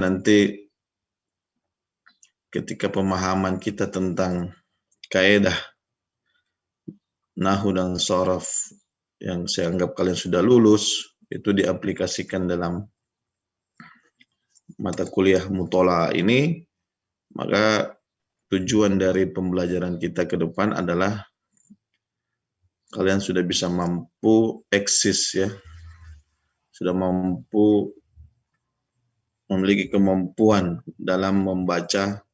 nanti ketika pemahaman kita tentang kaidah nahwu dan shoraf yang saya anggap kalian sudah lulus, itu diaplikasikan dalam mata kuliah mutolaa ini, maka tujuan dari pembelajaran kita ke depan adalah kalian sudah bisa mampu eksis ya, sudah mampu memiliki kemampuan dalam membaca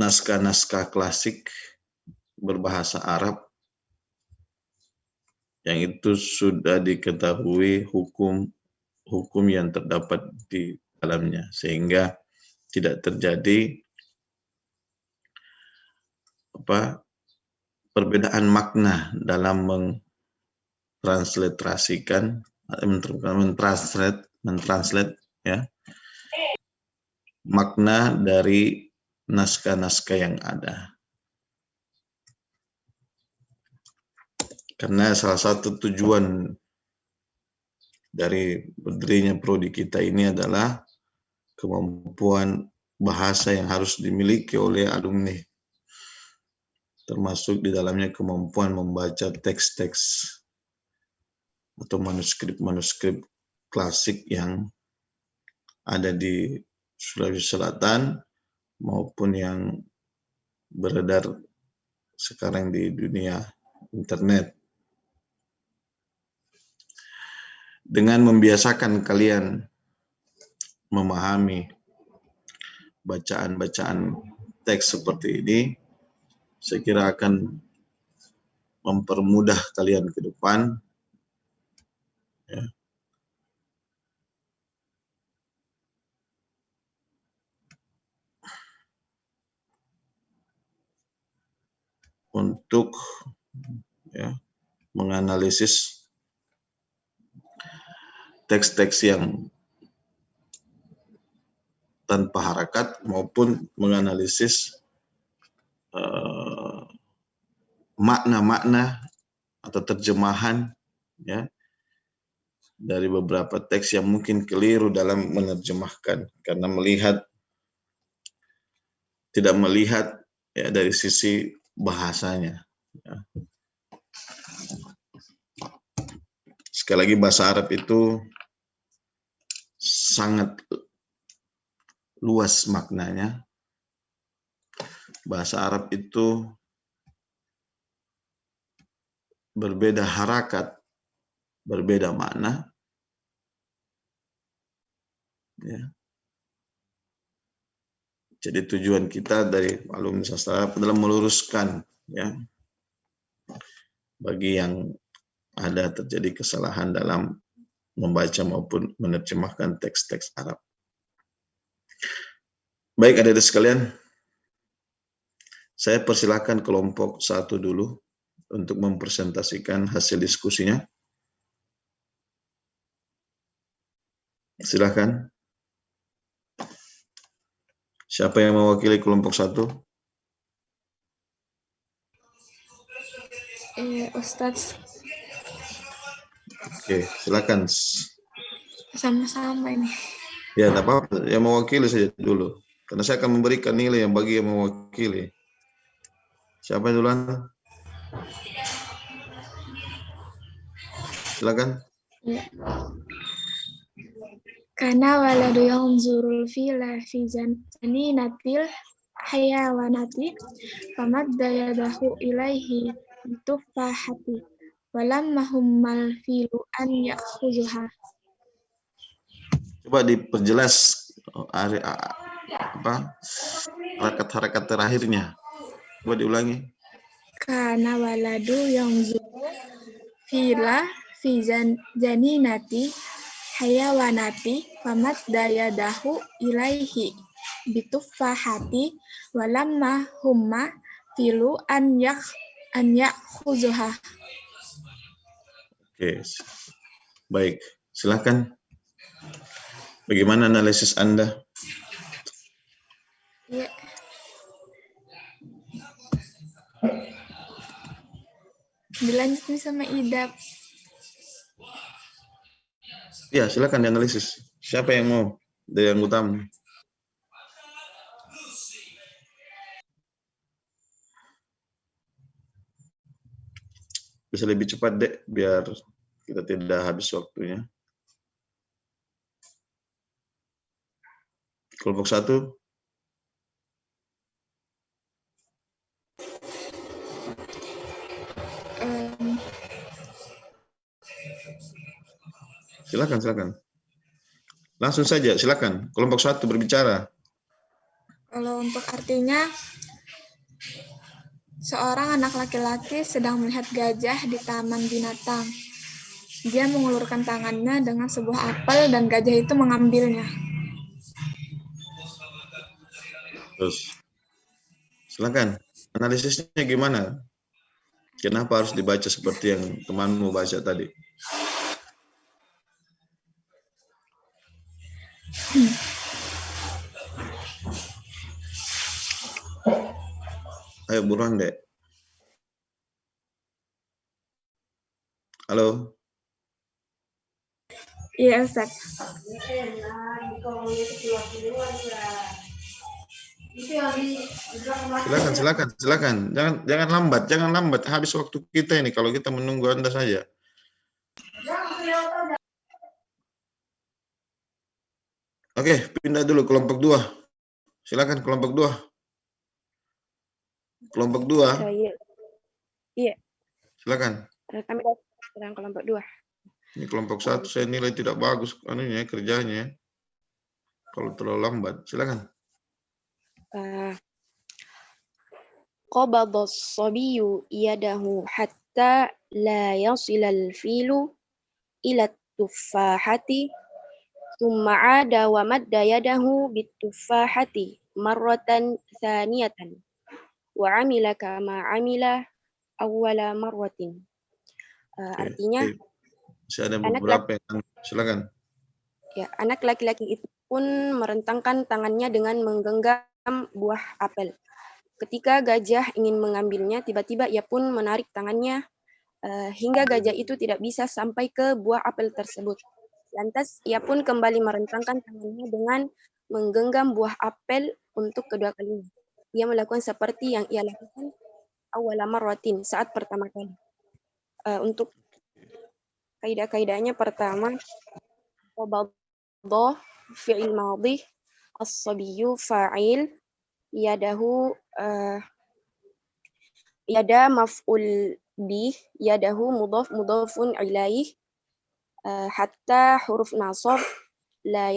naskah-naskah klasik berbahasa Arab yang itu sudah diketahui hukum yang terdapat di dalamnya, sehingga tidak terjadi perbedaan makna dalam mentranslate ya makna dari naskah-naskah yang ada. Karena salah satu tujuan dari berdirinya prodi kita ini adalah kemampuan bahasa yang harus dimiliki oleh alumni, termasuk di dalamnya kemampuan membaca teks-teks atau manuskrip-manuskrip klasik yang ada di Sulawesi Selatan maupun yang beredar sekarang di dunia internet. Dengan membiasakan kalian memahami bacaan-bacaan teks seperti ini, saya kira akan mempermudah kalian ke depan ya, untuk ya, menganalisis teks-teks yang tanpa harakat maupun menganalisis makna-makna atau terjemahan ya dari beberapa teks yang mungkin keliru dalam menerjemahkan karena tidak melihat ya dari sisi bahasanya ya. Sekali lagi, bahasa Arab itu sangat luas maknanya. Bahasa Arab itu berbeda harakat, berbeda makna. Ya. Jadi tujuan kita dari alumni sastra Arab adalah meluruskan ya bagi yang ada terjadi kesalahan dalam membaca maupun menerjemahkan teks-teks Arab. Baik adik-adik sekalian, saya persilakan kelompok 1 dulu untuk mempresentasikan hasil diskusinya. Silakan. Siapa yang mewakili kelompok 1? Ustadz. Oke, silakan. Sama-sama ini. Ya, tidak apa-apa. Yang mewakili saja dulu. Karena saya akan memberikan nilai yang bagi yang mewakili. Siapa duluan? Silakan. Ya. Karena waladu yanzurul fila fi janinatil hayawanati famadda yadahu ilaihi bitufahati walamma hummal filu an ya'khuzuha. Coba diperjelas harakat-harakat terakhirnya. Coba diulangi. Karena waladu yanzurul fila fi janinati hayawanati famadda yadahu ilaihi bitufahati walamma humma filu an ya'khuzuha. Oke, baik. Silakan. Bagaimana analisis Anda? Ya. Dilanjutin sama Idap. Ya, silakan dianalisis. Siapa yang mau dari anggota? Bisa lebih cepat, Dek, biar kita tidak habis waktunya. Kelompok 1. Silakan. Langsung saja, silakan. Kelompok 1 berbicara. Kalau untuk artinya, seorang anak laki-laki sedang melihat gajah di taman binatang. Dia mengulurkan tangannya dengan sebuah apel dan gajah itu mengambilnya. Terus, silakan. Analisisnya gimana? Kenapa harus dibaca seperti yang temanmu baca tadi? Ayo buruan, Dek. Halo? Iya, Ustaz. Silakan. Jangan lambat. Habis waktu kita ini kalau kita menunggu Anda saja. Oke, pindah dulu kelompok 2. Silakan kelompok 2. Kelompok 2. Iya. Silakan. Kami sedang kelompok 2. Ini kelompok 1 saya nilai tidak bagus anunya kerjanya. Kalau terlalu lambat, silakan. Qabada as-sabiyyu yadahu hatta la yasila al-filu ila at-tuffahati thumma 'ada wa madda yadahu bit-tuffahati marratan thaniyatan wa 'amila kama 'amila awwala marratin. Artinya saya ada beberapa yang silakan. Ya, anak laki-laki itu pun merentangkan tangannya dengan menggenggam buah apel. Ketika gajah ingin mengambilnya, tiba-tiba ia pun menarik tangannya hingga gajah itu tidak bisa sampai ke buah apel tersebut. Lantas ia pun kembali merentangkan tangannya dengan menggenggam buah apel untuk kedua kalinya. Ia melakukan seperti yang ia lakukan awwala marratin saat pertama kali. Untuk kaidah-kaidahnya pertama, qabada fi'il madhi, as-sabiyyu fa'il, yadahu yada maf'ul bih, yadahu mudhafun ilaih, hatta huruf nasab la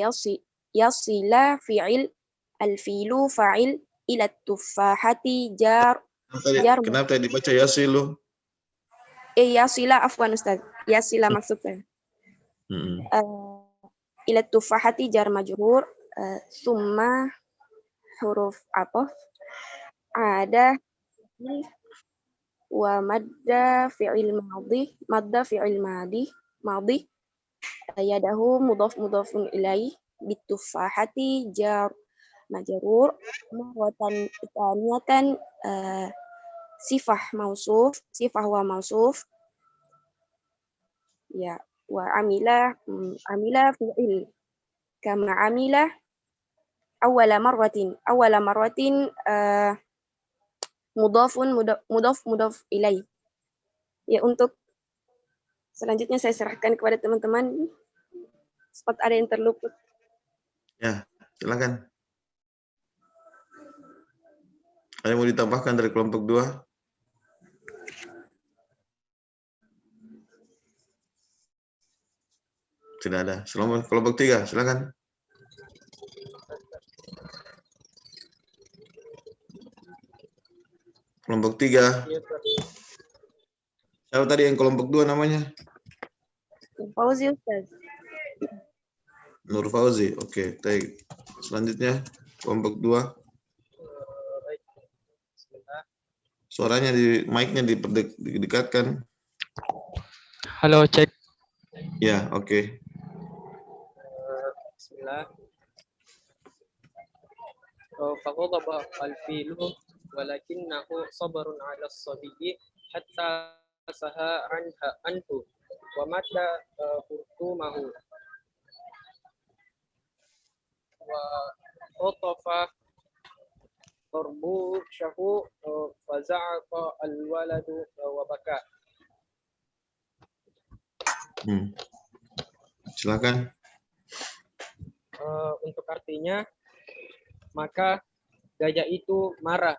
yasila fi'il al-fi'lu fa'il ila tuffahati jar. Kenapa tadi dibaca yasilu? Yasila afwan Ustaz. Yasila maksudnya. Ila tuffahati jar majrur, summa huruf atof ada wa madda fi'il madhi yadahu mudhafun ilaih bitufahati jar majrur marwatan tsaniyatan sifah wa mausuf ya wa amila fi'il kama amila awwala marratin mudhaf ilaih. Ya, untuk selanjutnya saya serahkan kepada teman-teman. Sempat ada yang terluput. Ya, silakan. Ada yang mau ditambahkan dari kelompok 2? Tidak ada. Kelompok 3, silakan. Kelompok 3. Siapa tadi yang kelompok 2 namanya? Fauzi Ustaz. Nur Fauzi. Oke, baik. Selanjutnya kelompok 2. Suaranya di mic-nya didekatkan. Halo, cek. Ya, oke. Bismillah. Faqadaba al-filu walakinnahu sabarun 'ala as-sabiyyi hatta saha anhu wa madda furtumahu وخطف طربوشه فزعق الولد وبكى. Silakan. Untuk artinya, maka gajah itu marah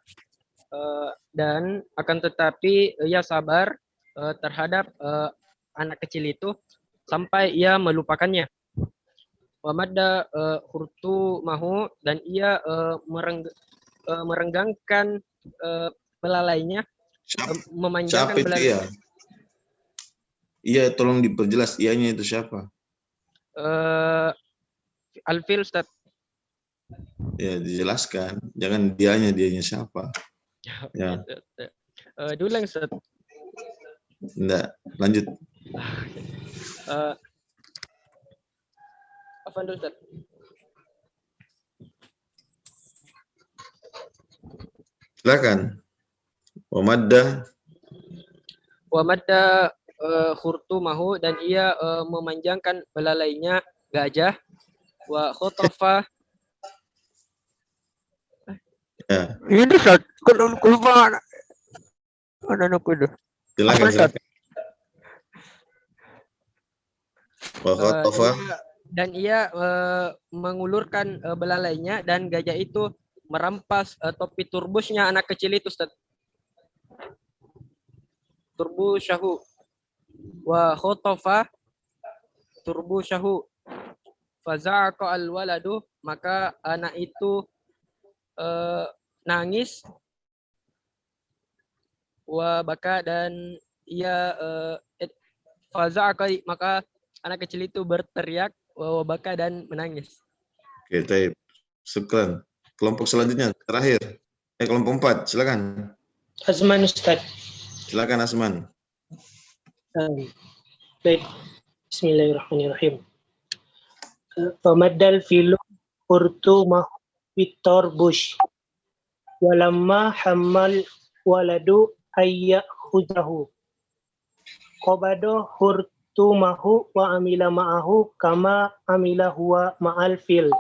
dan akan tetapi ia sabar terhadap anak kecil itu sampai ia melupakannya. Wa madda khurtumahu, dan ia merenggangkan belalainya, memanjangkan Siapa itu belalainya. ia? Iya, tolong diperjelas ianya itu siapa? Alfil, Ustaz. Ya, dijelaskan. Jangan dianya siapa. Ya. Dulang, Ustaz. Enggak, lanjut. Apa dulu, Ustaz? Silakan. Wa madda Khurtumahu, dan ia memanjangkan belalainya gajah. Wa khotofa. Ya. Ini Ustaz, kalau lupa ada kudu. Silakan. Wa khotofa. Dan ia mengulurkan belalainya, dan gajah itu merampas topi turbusnya anak kecil itu, Ustaz. Turbusyahu. Wa khotofa turbusyahu fazaqa al-waladu, maka anak itu nangis, wa baka, dan ia fazaqa, maka anak kecil itu berteriak, wa baka, dan menangis. Oke, baik. Syukran. Kelompok selanjutnya terakhir. Kelompok 4, silakan. Azman, Ustaz. Silakan Asman. Baik. Bismillahirrahmanirrahim. Famaddal filu urtu Victor Bush. Walamma hammal waladu ayyakhudahu. Qabado hurtumahu wa amila ma'ahu kama amila huwa ma'al fil.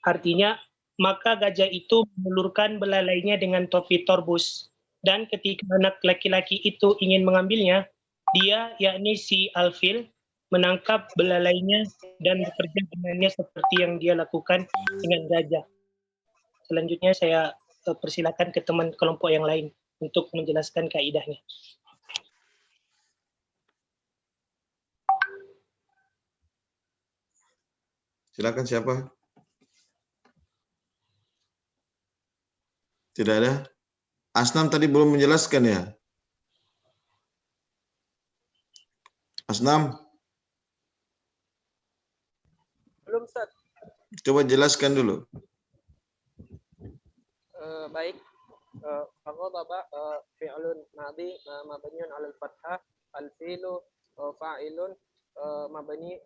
Artinya, maka gajah itu mengulurkan belalainya dengan topi torbus. Dan ketika anak laki-laki itu ingin mengambilnya, dia, yakni si Alfil, menangkap belalainya dan bekerja dengannya seperti yang dia lakukan dengan gajah. Selanjutnya saya persilakan ke teman kelompok yang lain untuk menjelaskan kaidahnya. Silakan siapa? Tidak ada? Asnam tadi belum menjelaskan ya? Asnam? Belum, Ustaz. Coba jelaskan dulu. Baik. Faqadaba fi'lun madhi mabniun 'alal fathah, al-fi'lu fa'ilun mabni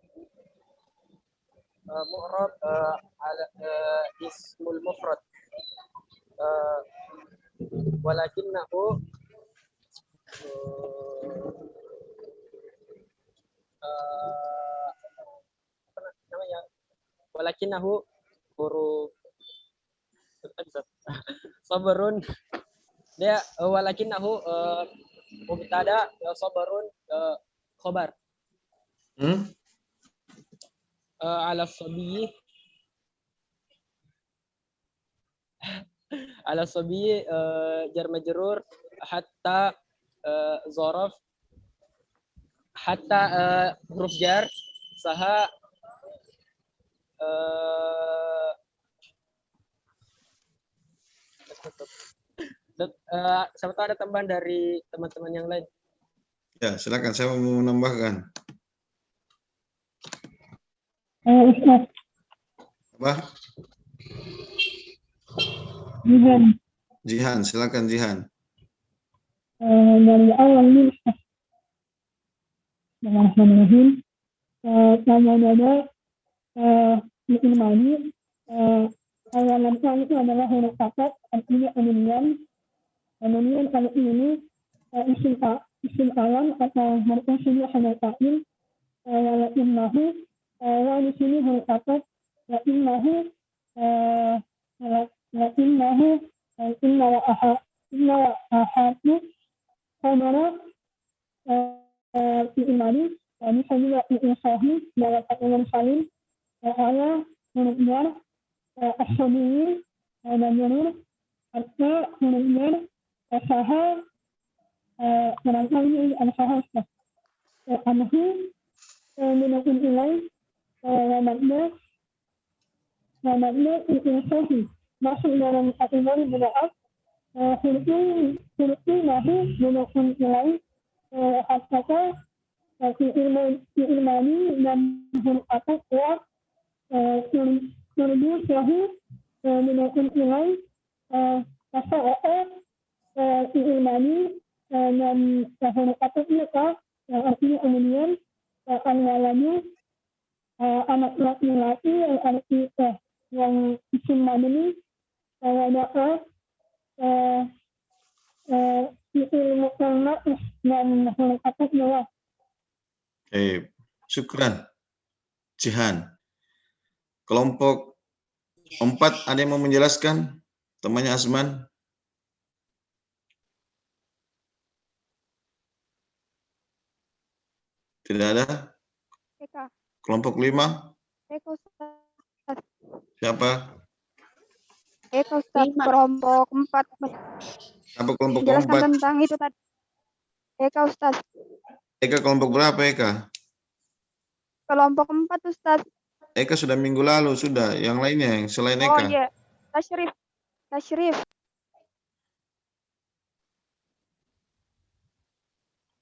mu'rab ala ismul mufrad. Walakinnahu apa namanya? Walakinnahu huruf sabarun. Dia walakinnahu mubtada, sabarun khabar. Ala sabiyi jar majrur hatta zaraf hatta huruf jar saha siapa tahu ada tambahan dari teman-teman yang lain. Ya, silakan. Saya mau menambahkan. Ustaz. Apa? Jihan, silakan Jihan. Dari awal ini Ustaz. Bismillahirrahmanirrahim. Namanya Imani. Awalan itu adalah huruf fakat, artinya anulian. Anulian kalau ini isim alam atau marfu'un hanya ta'il. Walakinnahu wa di sini huruf ataf wa innahu wa innahu inna wa ahadu khabara fi imani wa bisa juga fi'il sahih bahwa kata salim ala huruf jar as-sabiyi majrur atau huruf jar asaha barangkali al-sahah anhu minakun ilai wa makna fi'il sahih masuk dalam kategori bid'ah huruf nahu minakun ilai hatta fi'il madi dan huruf ataf wa huruf sahih minakun ilai asaha fi'il madi dan huruf ataf itu artinya kemudian al-waladu anak laki-laki yang arti yang isim madi wada'a fi'il musanna dan huruf atafnya wa. Syukran. Jihan. Kelompok 4 ada yang mau menjelaskan? Temannya Asman? Tidak ada? Eka. Kelompok 5? Eka Ustaz. Siapa? Eka Ustaz. Kelompok 4. Siapa kelompok Menjelaskan 4? tentang itu tadi. Eka Ustaz. Eka kelompok berapa Eka? Kelompok 4 Ustaz. Eka sudah minggu lalu, sudah. Yang lainnya, yang selain Oh Eka. iya. Tasyrif.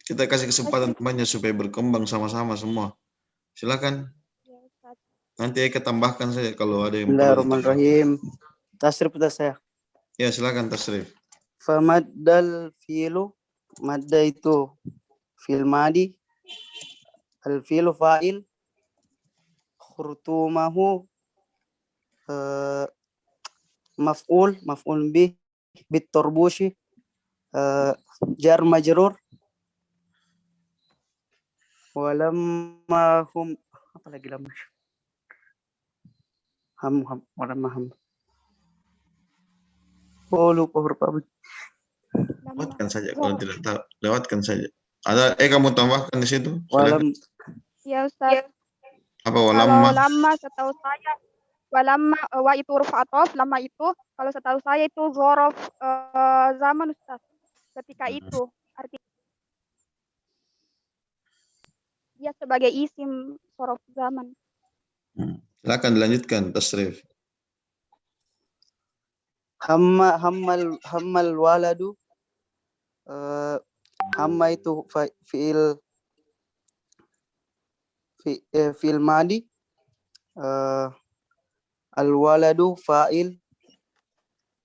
Kita kasih kesempatan temannya supaya berkembang sama-sama semua. Silakan. Ya, Ustaz. Nanti Eka tambahkan saja kalau ada yang perlu. Bismillahirrahmanirrahim. Tasrif udah saya. Ya, silakan tasrif. Famaddal fi'lu, madda itu fi'il madi, al fi'lu fa'il, khurtumahu maf'ul bih bit tarbushi jar majrur walamma hum apa lagi lama ham walamma ham lupa huruf apa. Lewatkan saja kalau tidak tahu. Lewatkan saja. Ada kamu tambahkan di situ? Walam Ya Ustaz. Apa Kalau walamma? lama setahu saya walamma wa itu huruf ataf, lama itu kalau setahu saya itu zorof zaman Ustaz. Ketika itu artinya dia sebagai isim zorof zaman. Silakan dilanjutkan tasrif. hammal waladu hamma itu fi'il madi al waladu fa'il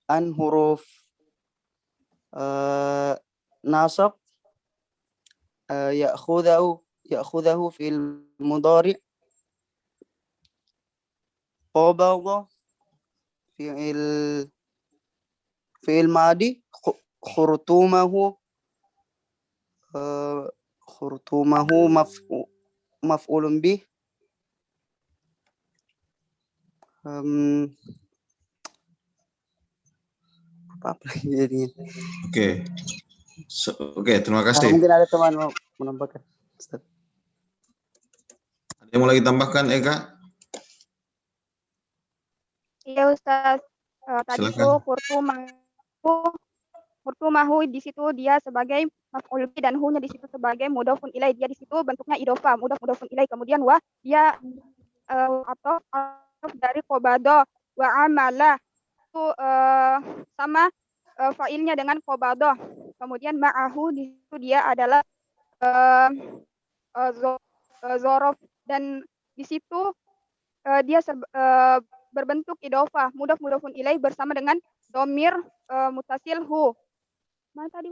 an huruf nasab ya'khudhahu fi'il mudhari' qabadha fi'il madi khurtumahu maf'ulun bih apa lagi jadinya. Oke, terima kasih. Mungkin ada teman mau menambahkan. Ada yang mau lagi tambahkan Eka? Iya Ustaz. Tadi itu Hurtumahu di situ dia sebagai maf'ul bih dan hu-nya di situ sebagai mudhofun ilaih. Dia di situ bentuknya idhofah, mudhofun ilaih. Kemudian wa dia atau dari qabada wa amala itu sama fa'ilnya dengan qabada. Kemudian ma'ahu di situ dia adalah zorof dan di situ dia berbentuk idhofah, mudhofun ilaih bersama dengan domir mutasil hu. Mana tadi?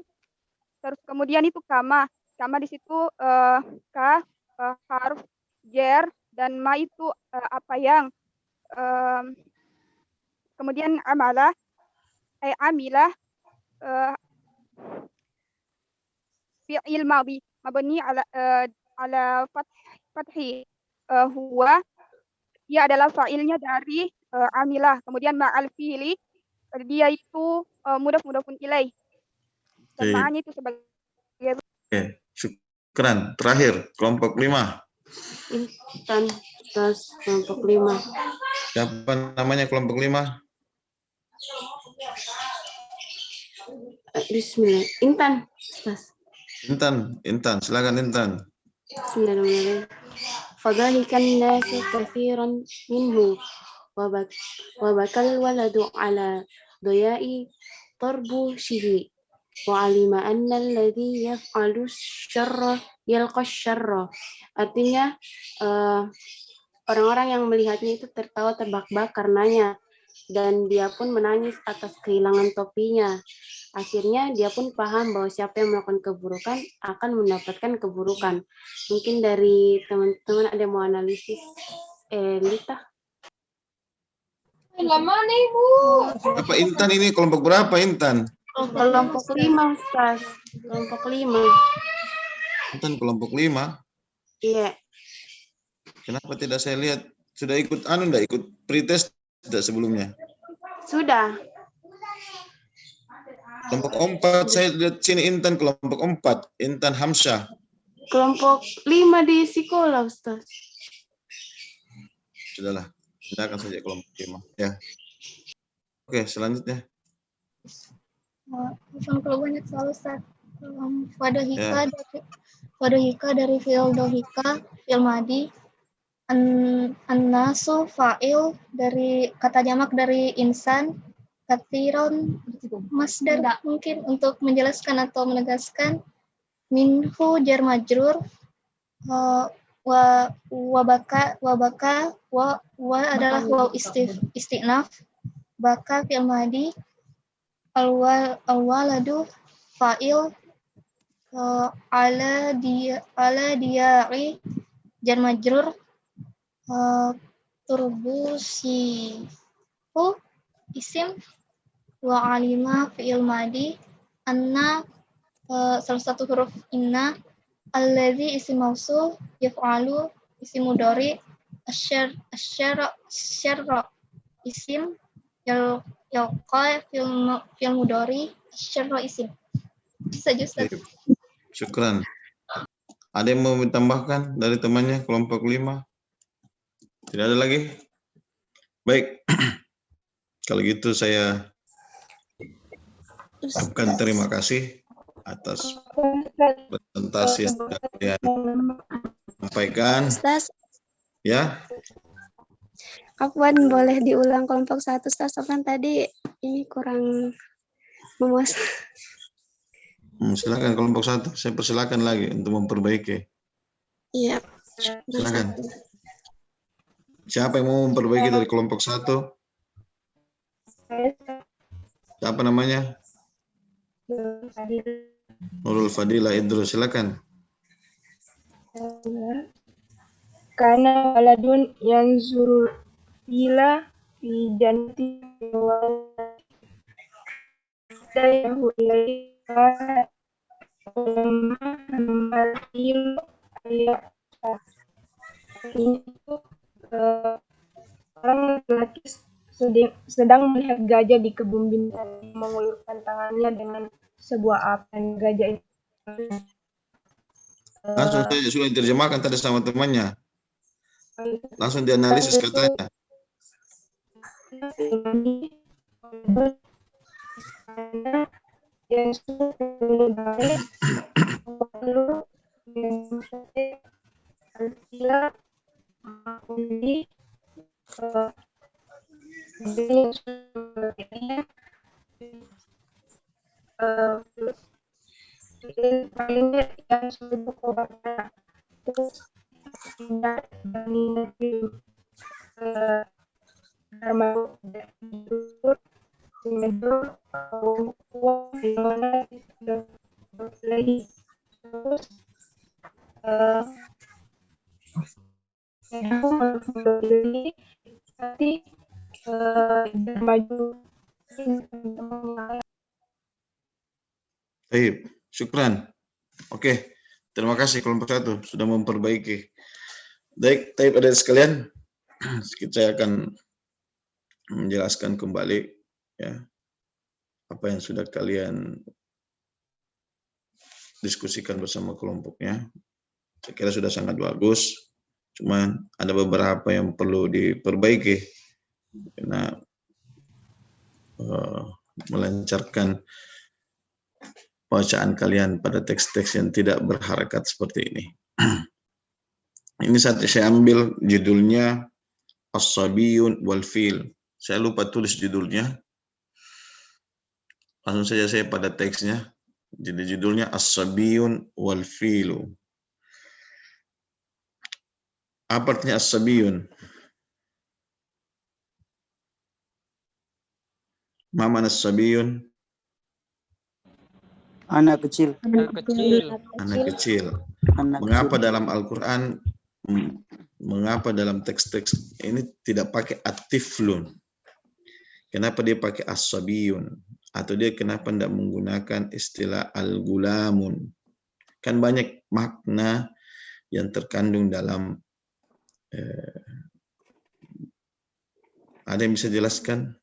Terus kemudian itu kama di situ harf jar dan ma itu apa yang kemudian amila fi'il madhi mabni ala fathi huwa Ia adalah fa'ilnya dari amilah. Kemudian ma'al fi'li, dia itu mudhaf-mudhafun ilaih. Dan Baik. ma'anya itu sebagai Oke, syukran. Terakhir, kelompok 5. Intan, Ustaz, kelompok 5. Siapa namanya kelompok 5? Bismillah. Intan, Ustaz. Intan, silakan Intan. Bismillahirrahmanirrahim. Fadhahikan nasu kathiran minhu wa bakal waladu ala doyai tarbushihi wa alima anna alladhi yaf'alu syarra yalqa syarra. Artinya orang-orang yang melihatnya itu tertawa terbak-bak karenanya, dan dia pun menangis atas kehilangan topinya. Akhirnya dia pun paham bahwa siapa yang melakukan keburukan akan mendapatkan keburukan. Mungkin dari teman-teman ada yang mau analisis Lita? Apa Intan ini kelompok berapa Intan? Kelompok 5, Ustaz. Kelompok 5. Intan kelompok 5. Iya. Kenapa tidak saya lihat? Sudah ikut enggak ikut pretest tidak sebelumnya? Sudah. Kelompok 4 saya lihat sini Intan kelompok 4, Intan Hamsyah. Kelompok 5 di sekolah, Ustaz. Sudahlah, silakan saja kelompok 5 ya. Oke, selanjutnya. Kalau banyak selalu Ustaz. Wadahika dari fi'il dohika, fi'il madi. An-nasu fa'il dari kata jamak dari insan. Kathiron masdar mungkin untuk menjelaskan atau menegaskan. Minhu jar majrur. Wabaka adalah waw istinaf. Baka fi'il madi. Al-waladu fa'il. Ala diya'i jar majrur. Turbusihu isim. Wa alima fi'il madi. Anna salah satu huruf inna. Alladzi isim mausul. Yaf'alu isim mudhari. Asyarra isim. Yalqa fi'il mudhari. Asyarra isim. Saja Ustaz. Syukran. Ada yang mau ditambahkan dari temannya kelompok 5? Tidak ada lagi? Baik. Kalau gitu saya ucapkan terima kasih atas presentasi yang sudah kalian sampaikan. Ustaz, Ya, Afwan, boleh diulang kelompok 1, Ustaz? Afwan tadi ini kurang memuaskan. silakan kelompok 1. Saya persilakan lagi untuk memperbaiki. Iya. Silakan. Siapa yang mau memperbaiki dari kelompok 1? Siapa namanya? Nurul Fadila Idrus, silakan. Karena waladun yang zurul ila fi jannati wa dayahu ilaika marhil ayat. Ini itu orang laki sedang melihat gajah di kebun binatang mengulurkan tangannya dengan sebuah apen. Gajah itu Langsung saja sudah diterjemahkan tadi sama temannya. Langsung dianalisis katanya. Baik, syukran. Oke, terima kasih kelompok 1 sudah memperbaiki. Baik, ada sekalian. saya akan menjelaskan kembali ya apa yang sudah kalian diskusikan bersama kelompoknya. Saya kira sudah sangat bagus. Cuman ada beberapa yang perlu diperbaiki karena melancarkan bacaan kalian pada teks-teks yang tidak berharakat seperti ini. Ini saya ambil judulnya As-Sabiyun wal Fil. Saya lupa tulis judulnya. Langsung saja saya pada teksnya. Jadi judulnya As-Sabiyun wal Filu. Apa artinya As-Sabiyun? Ma mana As-Sabiyun? Anak kecil. Anak kecil. Anak kecil. Anak Mengapa kecil. dalam Al-Quran, mengapa dalam teks-teks ini tidak pakai at-tiflun? Kenapa dia pakai as-sabiyun? Atau dia kenapa tidak menggunakan istilah al-gulamun? Kan banyak makna yang terkandung dalam ada yang bisa jelaskan?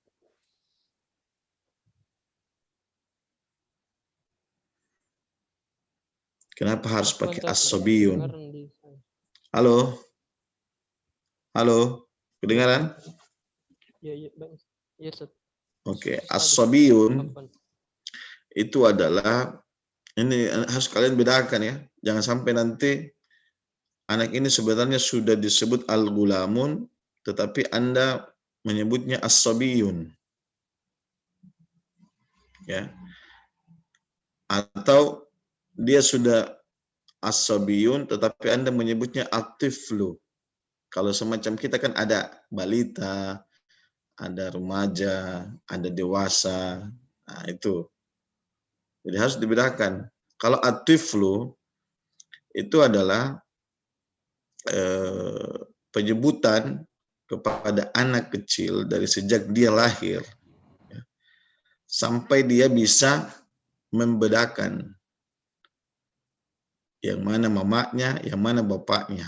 Kenapa harus pakai as-sabiyun? Halo? Halo? Kedengaran? Ya, Bang. Ya, Ustaz. Oke, as-sabiyun itu adalah, ini harus kalian bedakan ya. Jangan sampai nanti anak ini sebenarnya sudah disebut al-gulamun, tetapi Anda menyebutnya as-sabiyun. Ya. Atau dia sudah as-sabiyun, tetapi Anda menyebutnya at-tiflu. Kalau semacam kita kan ada balita, ada remaja, ada dewasa. Nah, itu. Jadi harus dibedakan. Kalau at-tiflu itu adalah penyebutan kepada anak kecil dari sejak dia lahir ya, sampai dia bisa membedakan yang mana mamanya, yang mana bapaknya,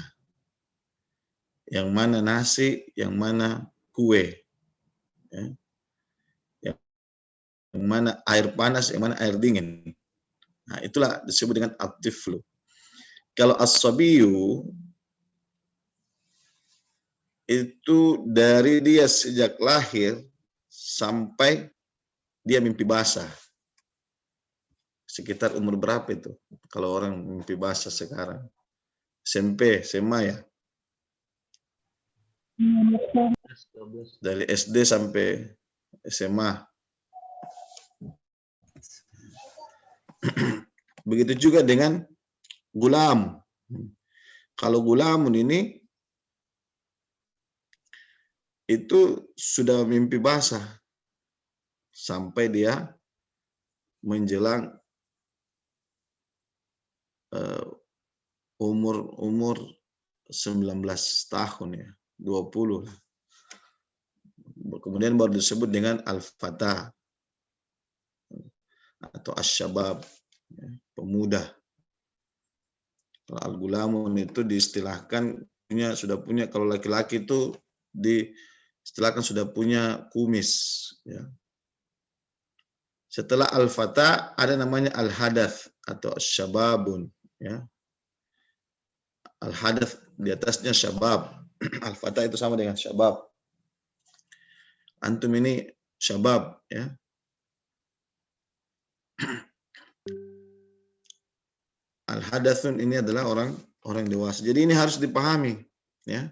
yang mana nasi, yang mana kue, ya. Yang mana air panas, yang mana air dingin. Nah, itulah disebut dengan at-tiflu. Kalau as-sabiyu itu dari dia sejak lahir sampai dia mimpi basah. Sekitar umur berapa itu? Kalau orang mimpi basah sekarang? SMP, SMA ya? Dari SD sampai SMA. Begitu juga dengan gulam. Kalau gulamun ini itu sudah mimpi basah sampai dia menjelang umur 19 tahun ya, 20 lah. Kemudian baru disebut dengan al-fatah atau asy-syabab, ya, pemuda. Kalau al-gulamun itu diistilahkan sudah punya, kalau laki-laki itu diistilahkan sudah punya kumis. Ya. Setelah al-fatah ada namanya al-hadath atau syababun. Ya. Al-hadath di atasnya syabab. Al-fatah itu sama dengan syabab. Antum ini syabab, ya. Al-hadathun ini adalah orang dewasa. Jadi ini harus dipahami, ya.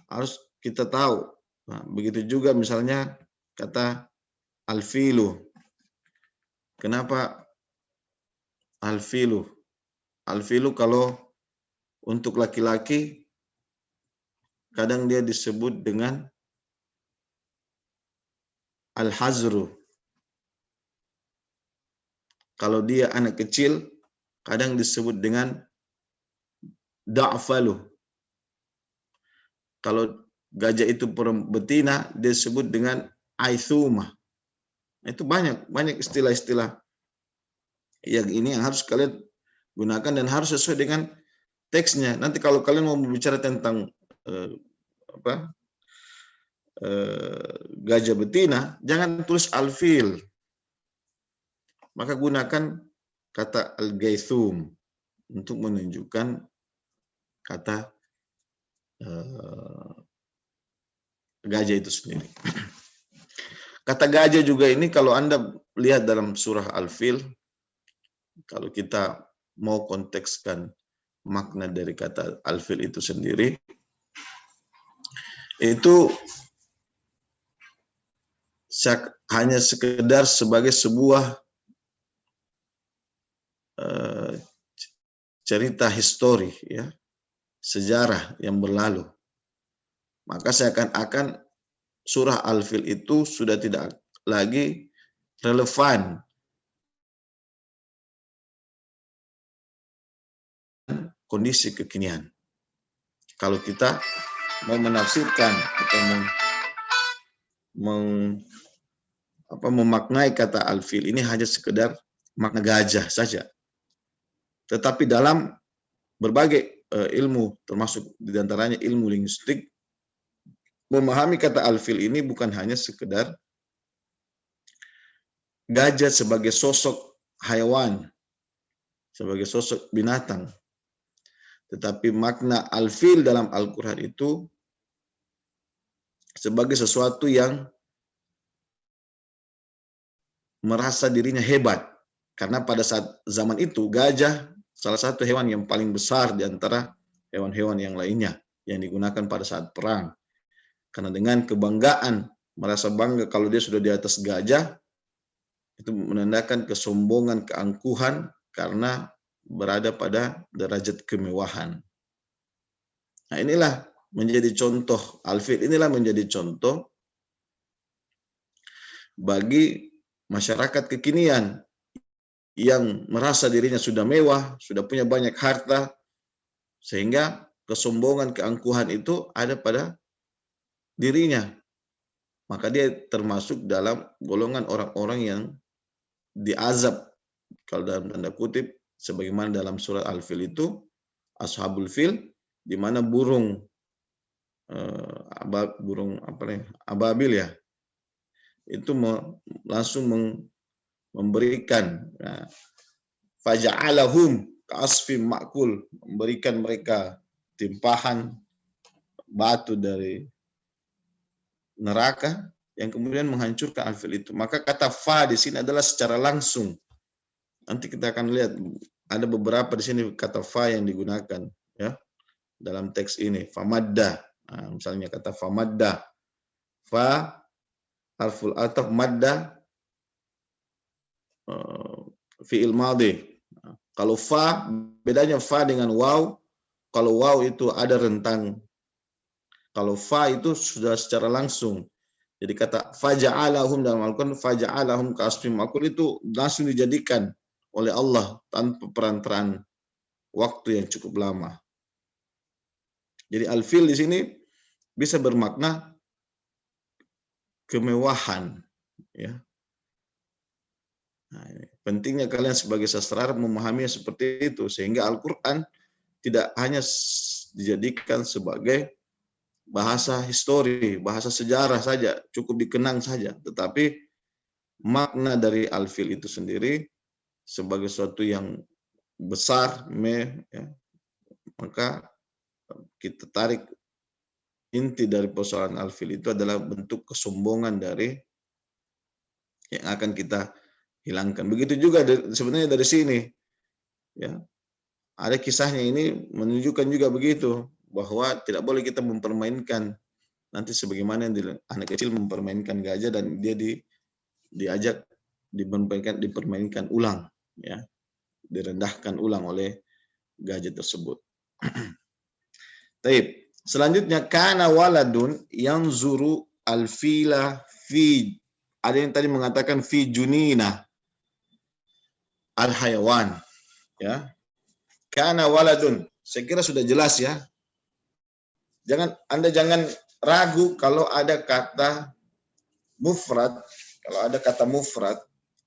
Harus kita tahu. Nah, begitu juga misalnya kata al-filu. Kenapa al-filu? Al-filu kalau untuk laki-laki kadang dia disebut dengan al-hazru. Kalau dia anak kecil kadang disebut dengan da'falu. Kalau gajah itu betina disebut dengan aithumah. Itu banyak istilah-istilah yang ini yang harus kalian gunakan dan harus sesuai dengan teksnya. Nanti kalau kalian mau berbicara tentang gajah betina, jangan tulis al-fil. Maka gunakan kata al-gaithum untuk menunjukkan kata gajah itu sendiri. Kata gajah juga ini kalau Anda lihat dalam surah Al-Fil, kalau kita mau kontekskan makna dari kata Al-Fil itu sendiri, itu hanya sekedar sebagai sebuah cerita histori, ya, sejarah yang berlalu. Maka seakan-akan surah Al-Fil itu sudah tidak lagi relevan kondisi kekinian. Kalau kita mau menafsirkan atau memaknai kata Al-Fil ini hanya sekedar makna gajah saja. Tetapi dalam berbagai ilmu, termasuk diantaranya ilmu linguistik, memahami kata Al-Fil ini bukan hanya sekedar gajah sebagai sosok hewan, sebagai sosok binatang. Tetapi makna Al-Fil dalam Al-Quran itu sebagai sesuatu yang merasa dirinya hebat. Karena pada saat zaman itu gajah salah satu hewan yang paling besar di antara hewan-hewan yang lainnya yang digunakan pada saat perang. Karena dengan kebanggaan, merasa bangga kalau dia sudah di atas gajah, itu menandakan kesombongan, keangkuhan karena berada pada derajat kemewahan. Nah, inilah menjadi contoh Al-Fil, inilah menjadi contoh bagi masyarakat kekinian yang merasa dirinya sudah mewah, sudah punya banyak harta, sehingga kesombongan, keangkuhan itu ada pada dirinya. Maka dia termasuk dalam golongan orang-orang yang diazab, kalau dalam tanda kutip, sebagaimana dalam surat Al-Fil itu, Ashabul Fil, di mana burung ababil, ya, itu langsung memberikan faja'alahum ka'asfim ma'kul, memberikan mereka timpahan batu dari neraka yang kemudian menghancurkan Al-Fil itu. Maka kata fa di sini adalah secara langsung. Nanti kita akan lihat ada beberapa di sini kata fa yang digunakan, ya, dalam teks ini. Famadda, nah, misalnya kata famadda, fa harful ataf, madda fi'il madhi. Kalau fa, bedanya fa dengan waw. Kalau waw itu ada rentang. Kalau fa itu sudah secara langsung. Jadi kata faja'alahum dalam Al-Quran, faja'alahum ka'asfim ma'kul itu langsung dijadikan oleh Allah tanpa perantaraan waktu yang cukup lama. Jadi Al-Fil di sini bisa bermakna kemewahan, ya. Nah, pentingnya kalian sebagai sastra Arab memahaminya seperti itu, sehingga Al-Quran tidak hanya dijadikan sebagai bahasa histori, bahasa sejarah saja, cukup dikenang saja, tetapi makna dari Al-Fil itu sendiri sebagai sesuatu yang besar, ya, maka kita tarik inti dari persoalan Al-Fil itu adalah bentuk kesombongan dari yang akan kita hilangkan. Begitu juga sebenarnya dari sini, ya, ada kisahnya ini menunjukkan juga begitu, bahwa tidak boleh kita mempermainkan nanti sebagaimana yang anak kecil mempermainkan gajah dan dia diajak dipermainkan ulang, ya, direndahkan ulang oleh gajah tersebut. Taib. Selanjutnya kana waladun yang zuru al-fila fi, ada yang tadi mengatakan fi junina al-hayawan, ya. Kana waladun, saya kira sudah jelas, ya. Anda jangan ragu kalau ada kata mufrad,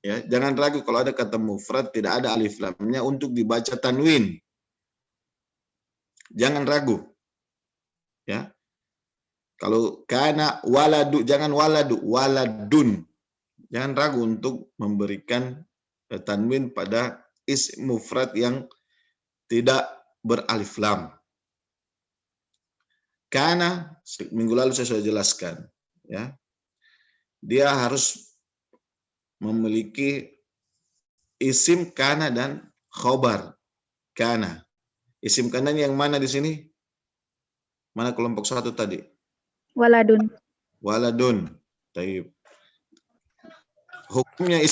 ya, jangan ragu kalau ada kata mufrad tidak ada alif lamnya untuk dibaca tanwin. Jangan ragu, ya. Kalau kana waladu, jangan waladu, waladun. Jangan ragu untuk memberikan tanwin pada isim mufrad yang tidak beralif lam. Kana, minggu lalu saya sudah jelaskan, ya. Dia harus memiliki isim kana dan khobar kana. Isim kana yang mana di sini? Mana kelompok satu tadi? Waladun. Waladun. Taib. Hukumnya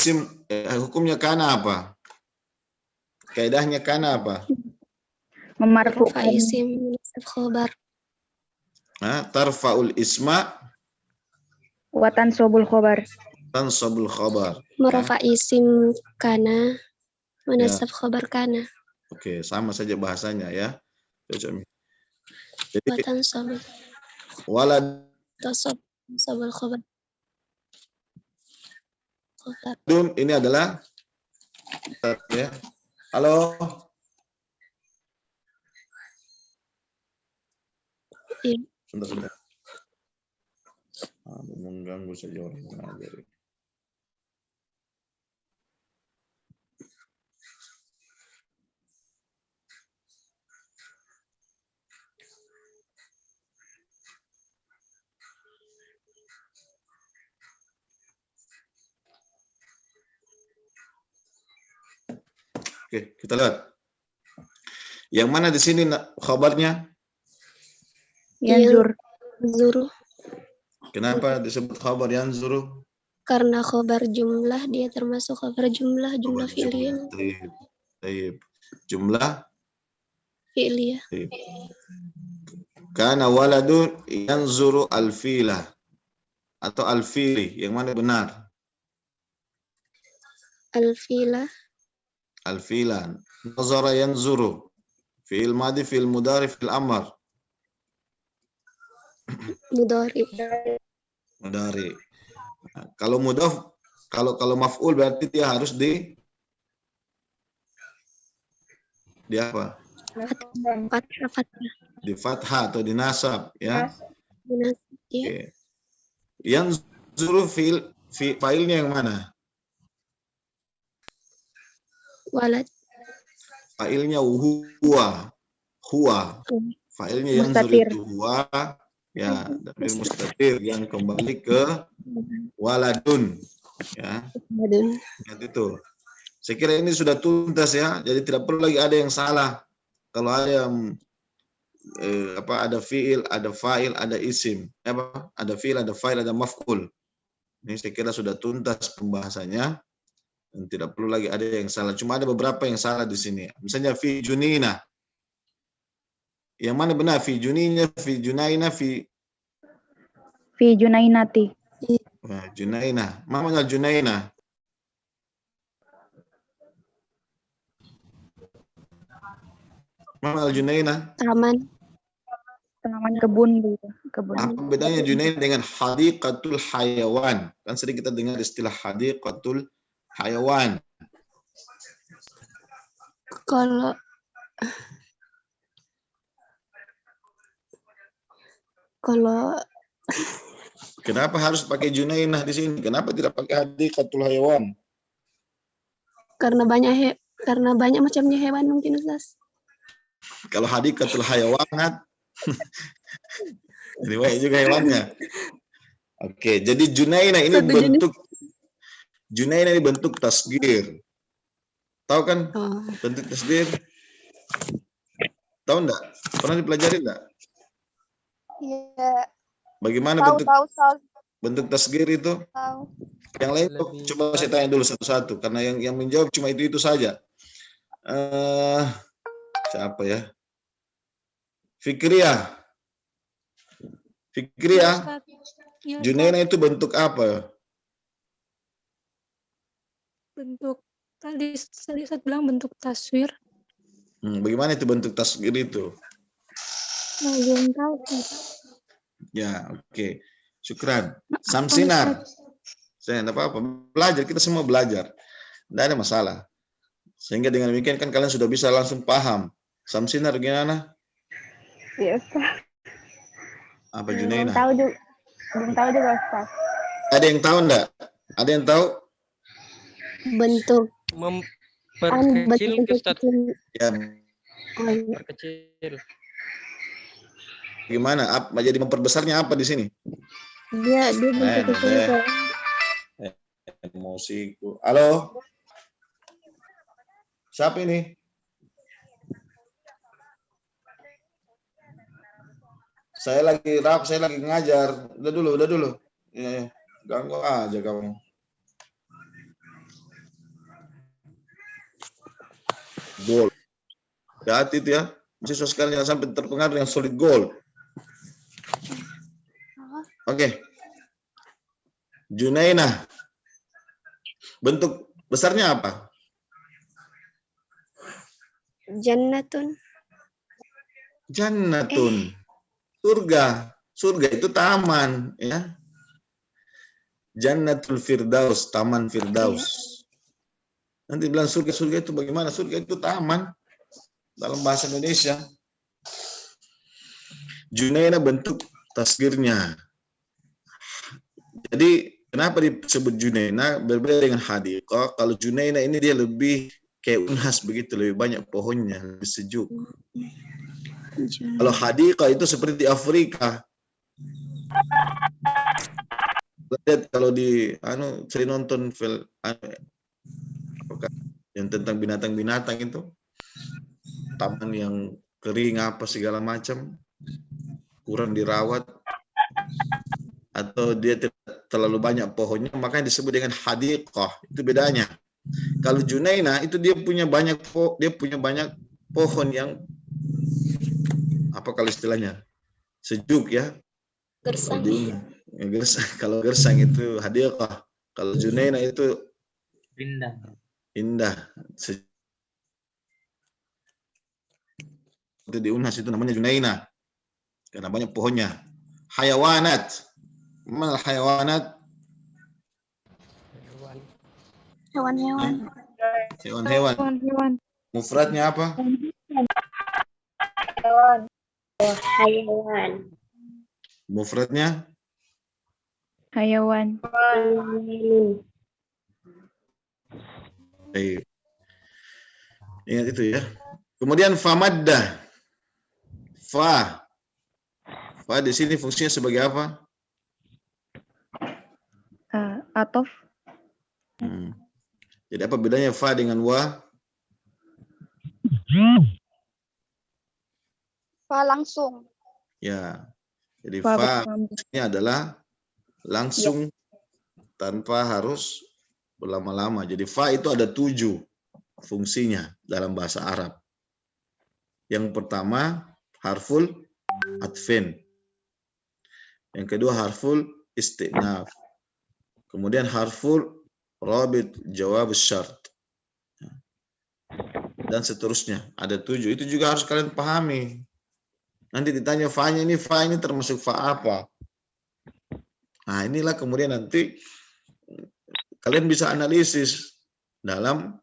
hukumnya kana apa? Kaidahnya kana apa? Memarfukan isim khobar. Tarfa'ul isma wa tansubul khobar. tansabul khobar. Merafa isim kana, menasab khobar kana. Oke, sama saja bahasanya ya. Jadi Watansabul walad tansabul khobar. Dun ini adalah ya. Halo. Iya. Sebentar. Mengganggu saja orang mengajar. Oke, kita lihat. Yang mana di sini khabarnya? Yanzur. Zuru. Kenapa disebut khabar yanzuru? Karena khobar jumlah, dia termasuk khobar jumlah fi'liyah. Taib. Jumlah Fi'liyah. Kana waladun yanzuru al-fila atau al-fili, yang mana benar? Al-fila. Al-fila. Nazara yanzuru. Fi'il madi, fi'il mudari, fi'il amr. Mudhari. Mudari. Nah, kalau mudhaf, kalau maf'ul berarti dia harus di apa? Fathah. Di fathah atau di nasab, ya. Ya. Yang zuru failnya yang mana? Walad. Failnya huwa. Failnya yang zuru itu huwa, ya, dari mustatir yang kembali ke waladun, ya. Ingat itu. Saya kira ini sudah tuntas ya, jadi tidak perlu lagi ada yang salah. Kalau ada yang ada fiil, ada fa'il, ada isim, ada fiil, ada fa'il, ada maf'ul. Ini saya kira sudah tuntas pembahasannya dan tidak perlu lagi ada yang salah. Cuma ada beberapa yang salah di sini. Misalnya fi junina. Yang mana benar? Fi junina, fi junaina, fi junainati. Junaina. Mana junaina? Mana junaina? Taman kebun gitu. Apa bedanya junaina dengan hadiqatul hayawan? Kan sering kita dengar istilah hadiqatul hayawan. Kalau Kenapa harus pakai junainah di sini? Kenapa tidak pakai hadiqatul hayawan? Karena banyak macamnya hewan mungkin, Ustaz. Kalau hadiqatul hayawanat jadi banyak juga hewannya. Oke, jadi junainah ini bentuk tasgir. Tahu kan bentuk tasgir? Tahu enggak? Pernah dipelajari enggak? Iya. Bagaimana bentuk tasgir itu? Tahu. Yang lain coba saya tanya dulu satu-satu karena yang menjawab cuma itu saja. Siapa ya? Fikriyah. Junainah itu bentuk apa? Bentuk tadi saya bilang bentuk taswir. Bagaimana itu bentuk tasgir itu? Belum tahu. Ya, oke. Syukran. Samsinar. Saya enggak apa-apa. Belajar, kita semua belajar. Tidak ada masalah. Sehingga dengan demikian kan kalian sudah bisa langsung paham. Samsinar gimana? Biasa. Apa Belum Junaina? tahu juga. Belum tahu juga, Ustaz. Ada yang tahu enggak? Ada yang tahu? Bentuk Memperkecil ke Ustaz. Ya, Oh, iya. Perkecil. gimana? Jadi memperbesarnya apa di sini? Dia bentuk kecil Deh. kayak Emosiku. Halo? Siapa ini? Saya lagi ngajar. Udah dulu. Ya. Ganggu aja kamu. Gold. Hati itu ya. Siswa sekalian jangan sampai terpengaruh dengan solid gold. Oke. Junaina. Bentuk besarnya apa? Jannatun. Jannatun. Surga. Surga itu taman, ya. Jannatul Firdaus, taman Firdaus. Nanti bilang surga itu bagaimana? Surga itu taman dalam bahasa Indonesia. Junaina bentuk tasgirnya. Jadi kenapa disebut Junaina berbeda dengan Hadiqah? Kalau Junaina ini dia lebih kayak unhas begitu, lebih banyak pohonnya, lebih sejuk. Kalau Hadiqah itu seperti di Afrika. Lihat kalau di sering nonton film yang tentang binatang-binatang itu, taman yang kering apa segala macam, kurang dirawat, atau dia tidak terlalu banyak pohonnya, makanya disebut dengan hadiqah. Itu bedanya. Kalau Junaina itu dia punya banyak pohon yang apa kalau istilahnya sejuk ya. Gersang. Kalau gersang itu hadiqah. Kalau Junaina itu indah. Itu di Unhas itu namanya Junaina karena banyak pohonnya. Hayawanat. Mal hayawanat. Hewan-hewan. Hewan-hewan. Mufradnya apa? Hayawan. Mufradnya? Hayawan. Baik. Ingat itu ya. Kemudian famadda. Fa di sini fungsinya sebagai apa? Atof. Jadi apa bedanya fa dengan wa? Fa langsung. Ya. Jadi fa ini adalah langsung tanpa harus berlama-lama. Jadi fa itu ada 7 fungsinya dalam bahasa Arab. Yang pertama harful atfin. Yang kedua harful istinaf. Kemudian harful rabit jawab syart. Dan seterusnya. Ada 7. Itu juga harus kalian pahami. Nanti ditanya fa ini termasuk fa apa? Nah, inilah kemudian nanti kalian bisa analisis dalam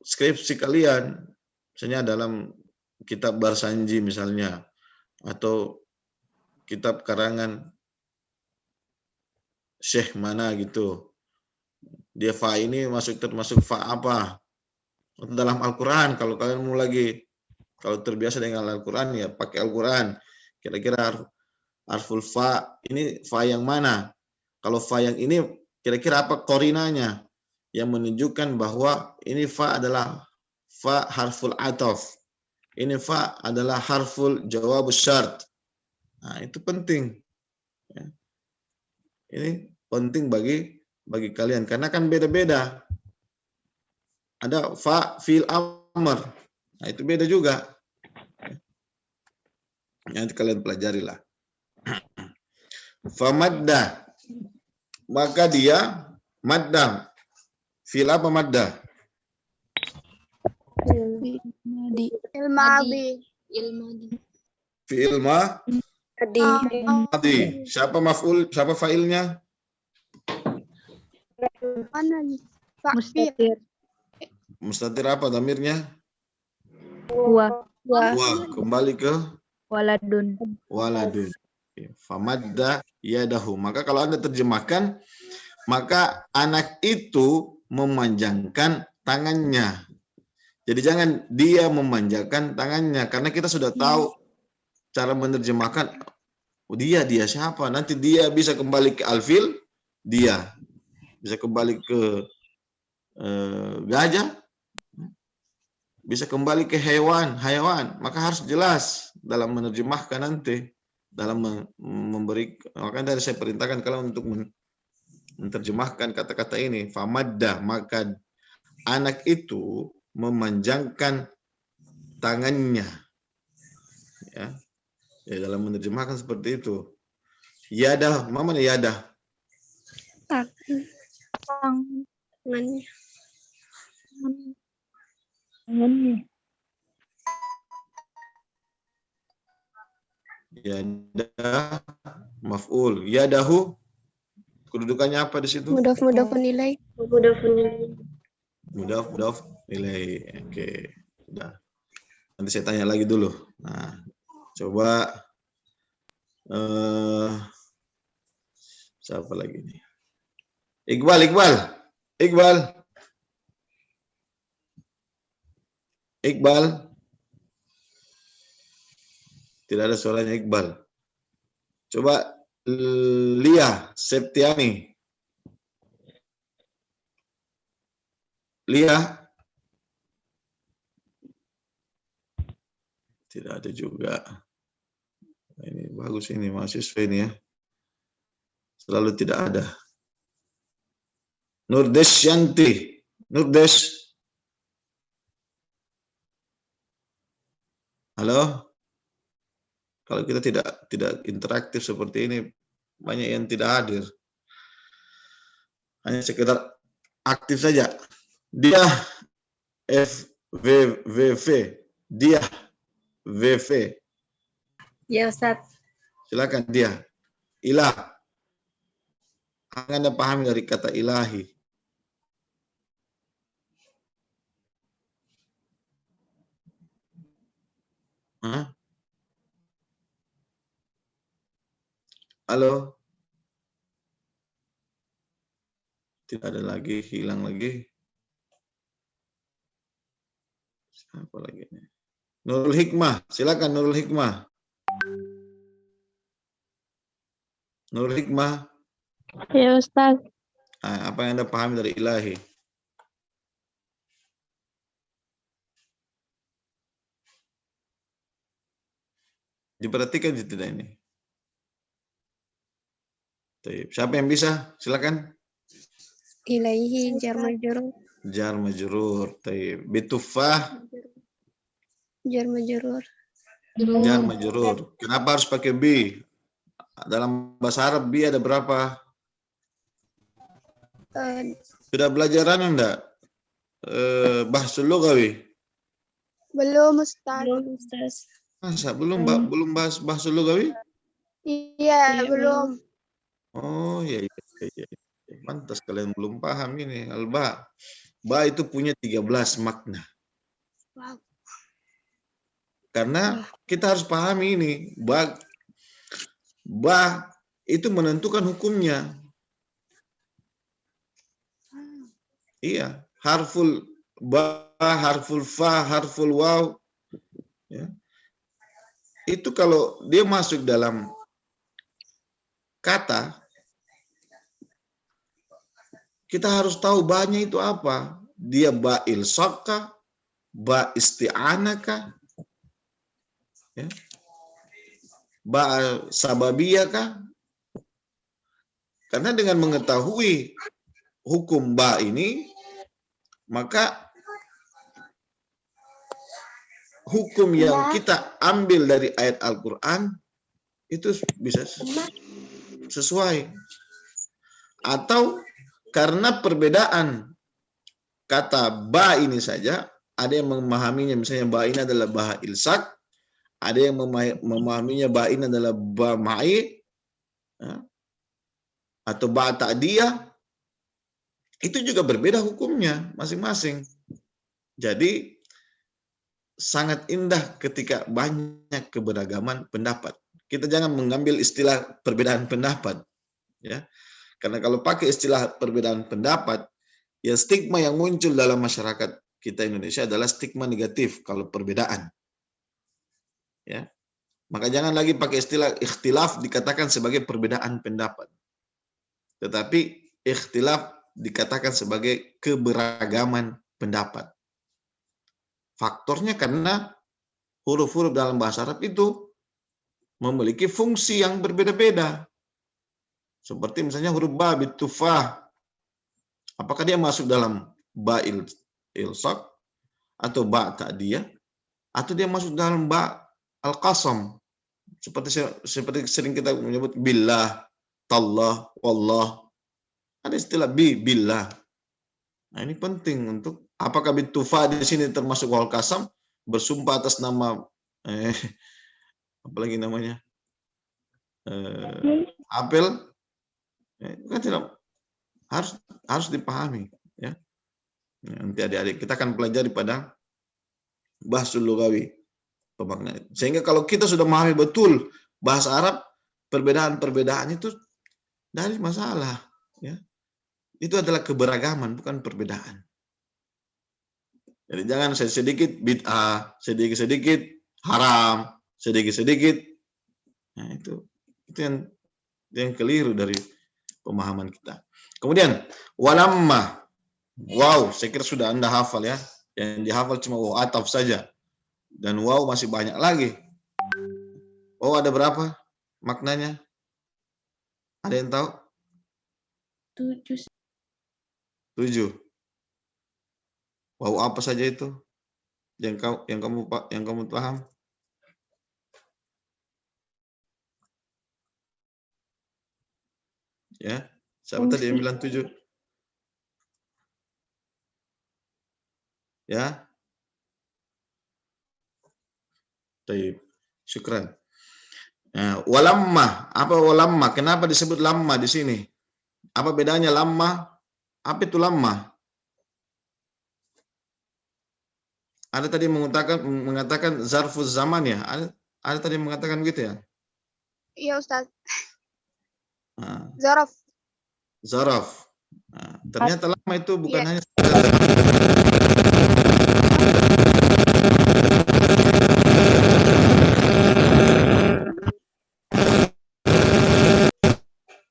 skripsi kalian. Misalnya dalam kitab Barsanji misalnya. Atau kitab karangan Syekh mana gitu. Dia fa ini termasuk fa apa? Dalam Al-Quran, kalau kalian mau lagi, kalau terbiasa dengan Al-Quran ya pakai Al-Quran. Kira-kira harful fa, ini fa yang mana? Kalau fa yang ini kira-kira apa korinanya? Yang menunjukkan bahwa ini fa adalah fa harful ataf. Ini fa adalah harful jawab syart. Nah, itu penting. Ya. Ini penting bagi kalian karena kan beda-beda. Ada fa fil amr. Nah, itu beda juga. Nanti kalian pelajarilah. Fa madda. Maka dia madda. Fil apa madda? Ilmadi. Fi'il madi. Siapa maf'ul? Siapa fa'ilnya? Mana nih? Mustatir. Mustatir apa damirnya? Wa. Wa. Kembali ke Waladun. waladun. Famadda yadahu. Maka kalau Anda terjemahkan, maka anak itu memanjangkan tangannya. Jadi jangan dia memanjangkan tangannya, karena kita sudah tahu cara menerjemahkan. Dia siapa? Nanti dia bisa kembali ke alfil, dia bisa kembali ke gajah, bisa kembali ke hewan. Maka harus jelas dalam menerjemahkan nanti, dalam memberi. Makanya saya perintahkan kalau untuk menerjemahkan kata-kata ini, famadda, maka anak itu memanjangkan tangannya. Ya, dalam menerjemahkan seperti itu. Yadah, mana yadah? Tangannya. Yadah, maf'ul. Yadahu, kedudukannya apa di situ? Mudhaf nilai. Mudhaf nilai. Oke, sudah. Nanti saya tanya lagi dulu. Nah, coba siapa lagi nih? Iqbal. Tidak ada suaranya Iqbal. Coba Lia Septiani. Lia. Tidak ada juga. Ini bagus ini mahasiswa ini ya. Selalu tidak ada. Nurdesh Yanti. Nurdesh. Halo. Kalau kita tidak interaktif seperti ini, banyak yang tidak hadir. Hanya sekedar aktif saja. Dia FVV. Dia VV. Ya, Ustaz. Silakan dia. Ilah. Anda pahami dari kata ilahi. Hah? Halo? Tidak ada lagi, hilang lagi. Siapa lagi ini? Nurul Hikmah, silakan Nurul Hikmah. Nurul Hikmah. Ya, Ustaz. Apa yang Anda pahami dari ilahi? Diperhatikan tidak ini? Siapa yang bisa? Silakan. Ilaihi jar majrur. Jar majrur. Bitufah. Jar majrur. Jar majrur. Kenapa harus pakai bi? Dalam bahasa Arab bi ada berapa? Sudah belajar enggak? Bahsul lughawi? Belum, Ustaz. Masa belum bahas bahsul lughawi? Iya, belum. Oh, iya. Pantas kalian belum paham ini. Al-ba. Ba itu punya 13 makna. Wow. Karena kita harus pahami ini. Ba itu menentukan hukumnya. Iya. Harful ba, harful fa, harful waw. Ya. Itu kalau dia masuk dalam kata, kita harus tahu ba-nya itu apa. Dia ba ilsaqah, ba isti'anakah, ya, ba sababiyakah. Karena dengan mengetahui hukum ba ini, maka hukum yang kita ambil dari ayat Al-Quran itu bisa sesuai. Atau karena perbedaan kata ba ini saja, ada yang memahaminya misalnya ba ini adalah ba ilsak, ada yang memahaminya ba ini adalah ba ma'i, atau ba ta'diyah. Itu juga berbeda hukumnya masing-masing. Jadi sangat indah ketika banyak keberagaman pendapat. kita jangan mengambil istilah perbedaan pendapat, ya. Karena kalau pakai istilah perbedaan pendapat, ya stigma yang muncul dalam masyarakat kita Indonesia adalah stigma negatif kalau perbedaan. Ya. Maka jangan lagi pakai istilah ikhtilaf dikatakan sebagai perbedaan pendapat. Tetapi ikhtilaf dikatakan sebagai keberagaman pendapat. Faktornya karena huruf-huruf dalam bahasa Arab itu memiliki fungsi yang berbeda-beda. Seperti misalnya huruf ba bitufah. Apakah dia masuk dalam ba ilsaq atau ba ta'diyah atau dia masuk dalam ba al-qasam. Seperti sering kita menyebut billah, tallah, wallah. Ada istilah billah. Nah, ini penting untuk apakah bitufah di sini termasuk wal qasam, bersumpah atas nama apalagi namanya? Apel. Kan tidak harus dipahami, ya. Nanti adik-adik kita akan pelajari pada bahsul lugawi pemaknaan. Sehingga kalau kita sudah memahami betul bahasa Arab, perbedaan-perbedaan itu dari masalah, ya. Itu adalah keberagaman, bukan perbedaan. Jadi jangan sedikit bid'ah, sedikit-sedikit haram, sedikit-sedikit. Nah, itu yang keliru dari pemahaman kita. Kemudian walamma, wow, saya kira sudah Anda hafal, ya. Yang dihafal cuma waw ataf saja, dan wow masih banyak lagi. Oh, ada berapa maknanya? Ada yang tahu? 7. Wow, apa saja itu yang kamu paham? Ya, siapa tadi yang bilang 7? Ya. Baik, syukran. Nah, walamma, apa walamma? Kenapa disebut lamma di sini? Apa bedanya lamma? Apa itu lamma? Ada tadi mengatakan zarfuz zaman, ya. Ada tadi mengatakan gitu, ya. Iya, Ustaz. Nah, Zaraf. zaraf. Nah, ternyata lama itu bukan hanya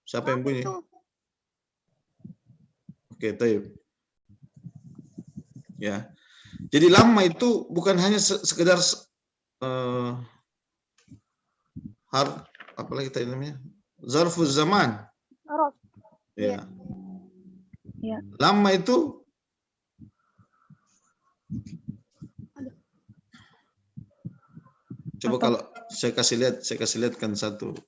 siapa yang bunyi? Oke, taib. Ya. Jadi lama itu bukan hanya sekedar apalagi tadi namanya? Zarfuz zaman. Zaraf. Ya. Ya. Lama itu coba kalau saya kasih lihatkan satu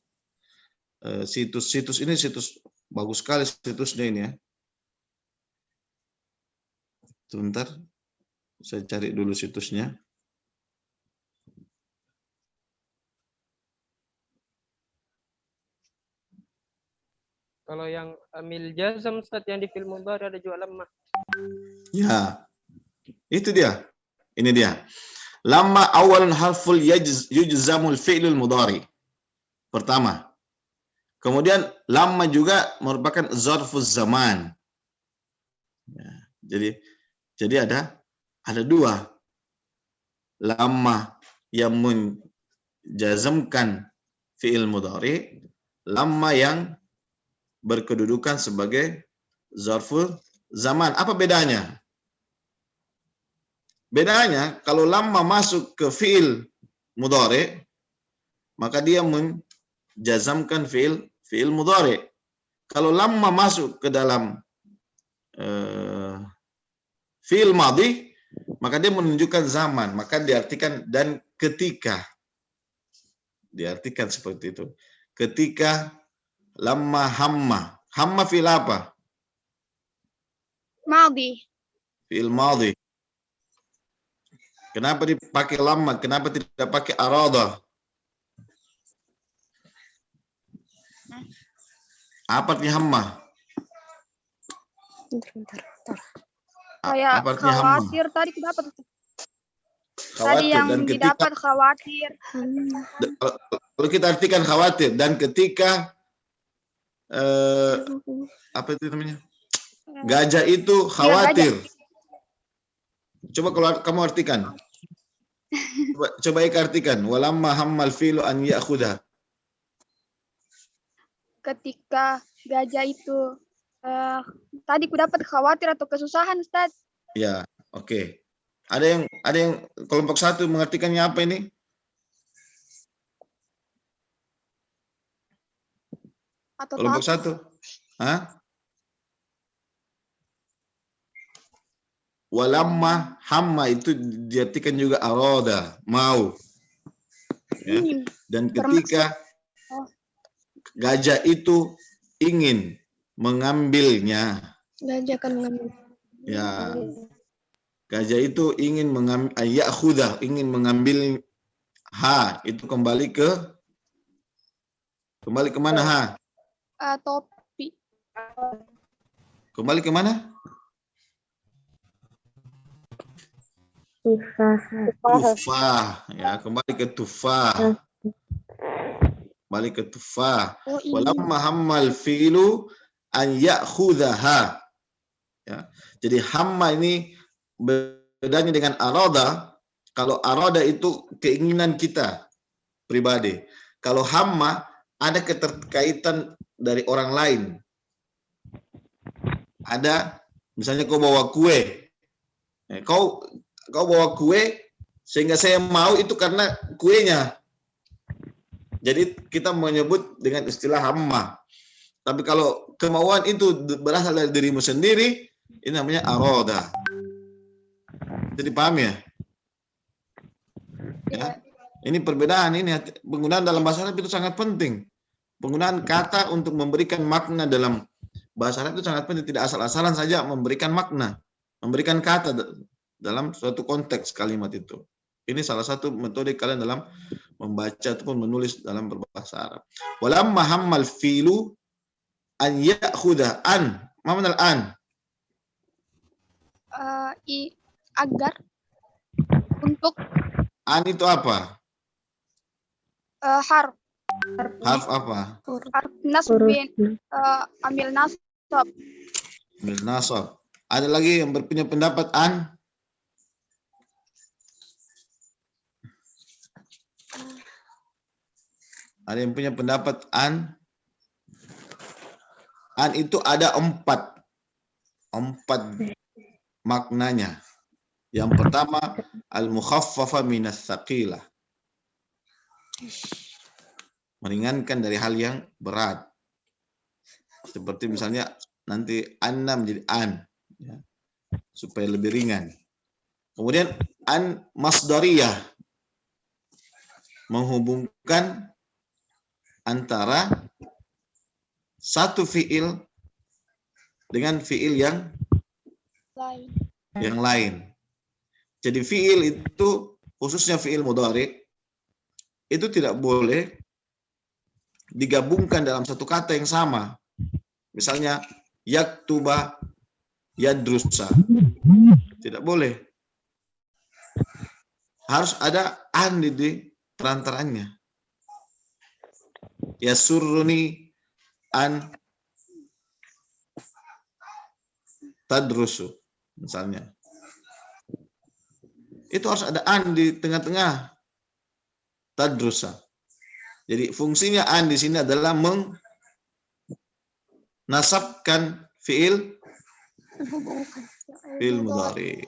situs ini, situs bagus sekali situsnya ini, ya. Sebentar, saya cari dulu situsnya. Kalau yang amil jazam Ustaz yang di film mudhari ada juga lamma. Ya, itu dia. Ini dia. Lamma awalun harful yujzamul fi'lul mudhari. Pertama. Kemudian lamma juga merupakan zarfuz zaman. Ya, jadi ada 2. Lamma yang menjazamkan fi'il mudhari, lamma yang berkedudukan sebagai zarful zaman. Apa bedanya? Bedanya kalau lamma masuk ke fi'il mudhari, maka dia menjazamkan fi'il mudhari. Kalau lamma masuk ke dalam fi'il madhi, maka dia menunjukkan zaman, maka diartikan dan ketika. Diartikan seperti itu. Ketika lamma hamma. Hamma fi'il apa? Madhi. Fi'il madhi. Kenapa dipakai lamma? Kenapa tidak pakai arada? Apa artinya hamma? Kayak Apa artinya hamma? khawatir tadi kenapa tuh? Tadi yang dan ketika didapat khawatir. kalau kita artikan khawatir dan ketika apa itu namanya? Gajah itu khawatir. Coba kalau kamu artikan. Coba Eka artikan. Walamma hammal filu an ya'khudha. Ketika gajah itu tadi ku dapat khawatir atau kesusahan, Ustaz. Ya, oke. Ada yang kelompok 1 mengartikannya apa ini? Atau Kelompok takut. 1. Hah? Walamma hamma itu diartikan juga aroda, mau. Ya. Dan ketika gajah itu ingin mengambilnya. Gajah akan mengambil. Ya. Gajah itu ingin mengambil ya'khudha, ingin mengambil itu kembali ke mana ha? Topi. Kembali ke mana? Tufah, ya, kembali ke tufah. Kembali ke tufah. Walamma hammal filu an ya'khudhaha. Ya. Jadi hamma ini bedanya dengan arada. Kalau arada itu keinginan kita pribadi. Kalau hamma ada keterkaitan dari orang lain. Ada, misalnya kau bawa kue. Kau bawa kue sehingga saya mau itu karena kuenya. Jadi kita menyebut dengan istilah hamma. Tapi kalau kemauan itu berasal dari dirimu sendiri, ini namanya aroda. Jadi paham ya? Ya. Ini perbedaan, ini penggunaan dalam bahasa Arab itu sangat penting. Penggunaan kata untuk memberikan makna dalam bahasa Arab itu sangat penting. Tidak asal-asalan saja memberikan makna, memberikan kata dalam suatu konteks kalimat itu. Ini salah satu metode kalian dalam membaca ataupun menulis dalam berbahasa Arab. Walamma hammal filu an ya'khudha an. Ma mana an? Agar untuk An itu apa? Harf apa? Harf nasbin, ambil nasab. Ambil nasab. Ada lagi yang berpunya pendapat an? Ada yang punya pendapat an? An itu ada 4 maknanya. Yang pertama, al-mukhaffafa minas tsaqilah. Meringankan dari hal yang berat. Seperti misalnya nanti anna menjadi an, ya, supaya lebih ringan. Kemudian an masdariyah, menghubungkan antara satu fiil dengan fiil yang lain. Jadi fiil itu, khususnya fiil mudhari, itu tidak boleh digabungkan dalam satu kata yang sama. Misalnya yaktuba, yadrusa. Tidak boleh. Harus ada an di perantaranya. Yasurruni an tadrusu, misalnya. Itu harus ada an di tengah-tengah tadrusa. Jadi fungsinya an di sini adalah menasabkan fiil mudhari.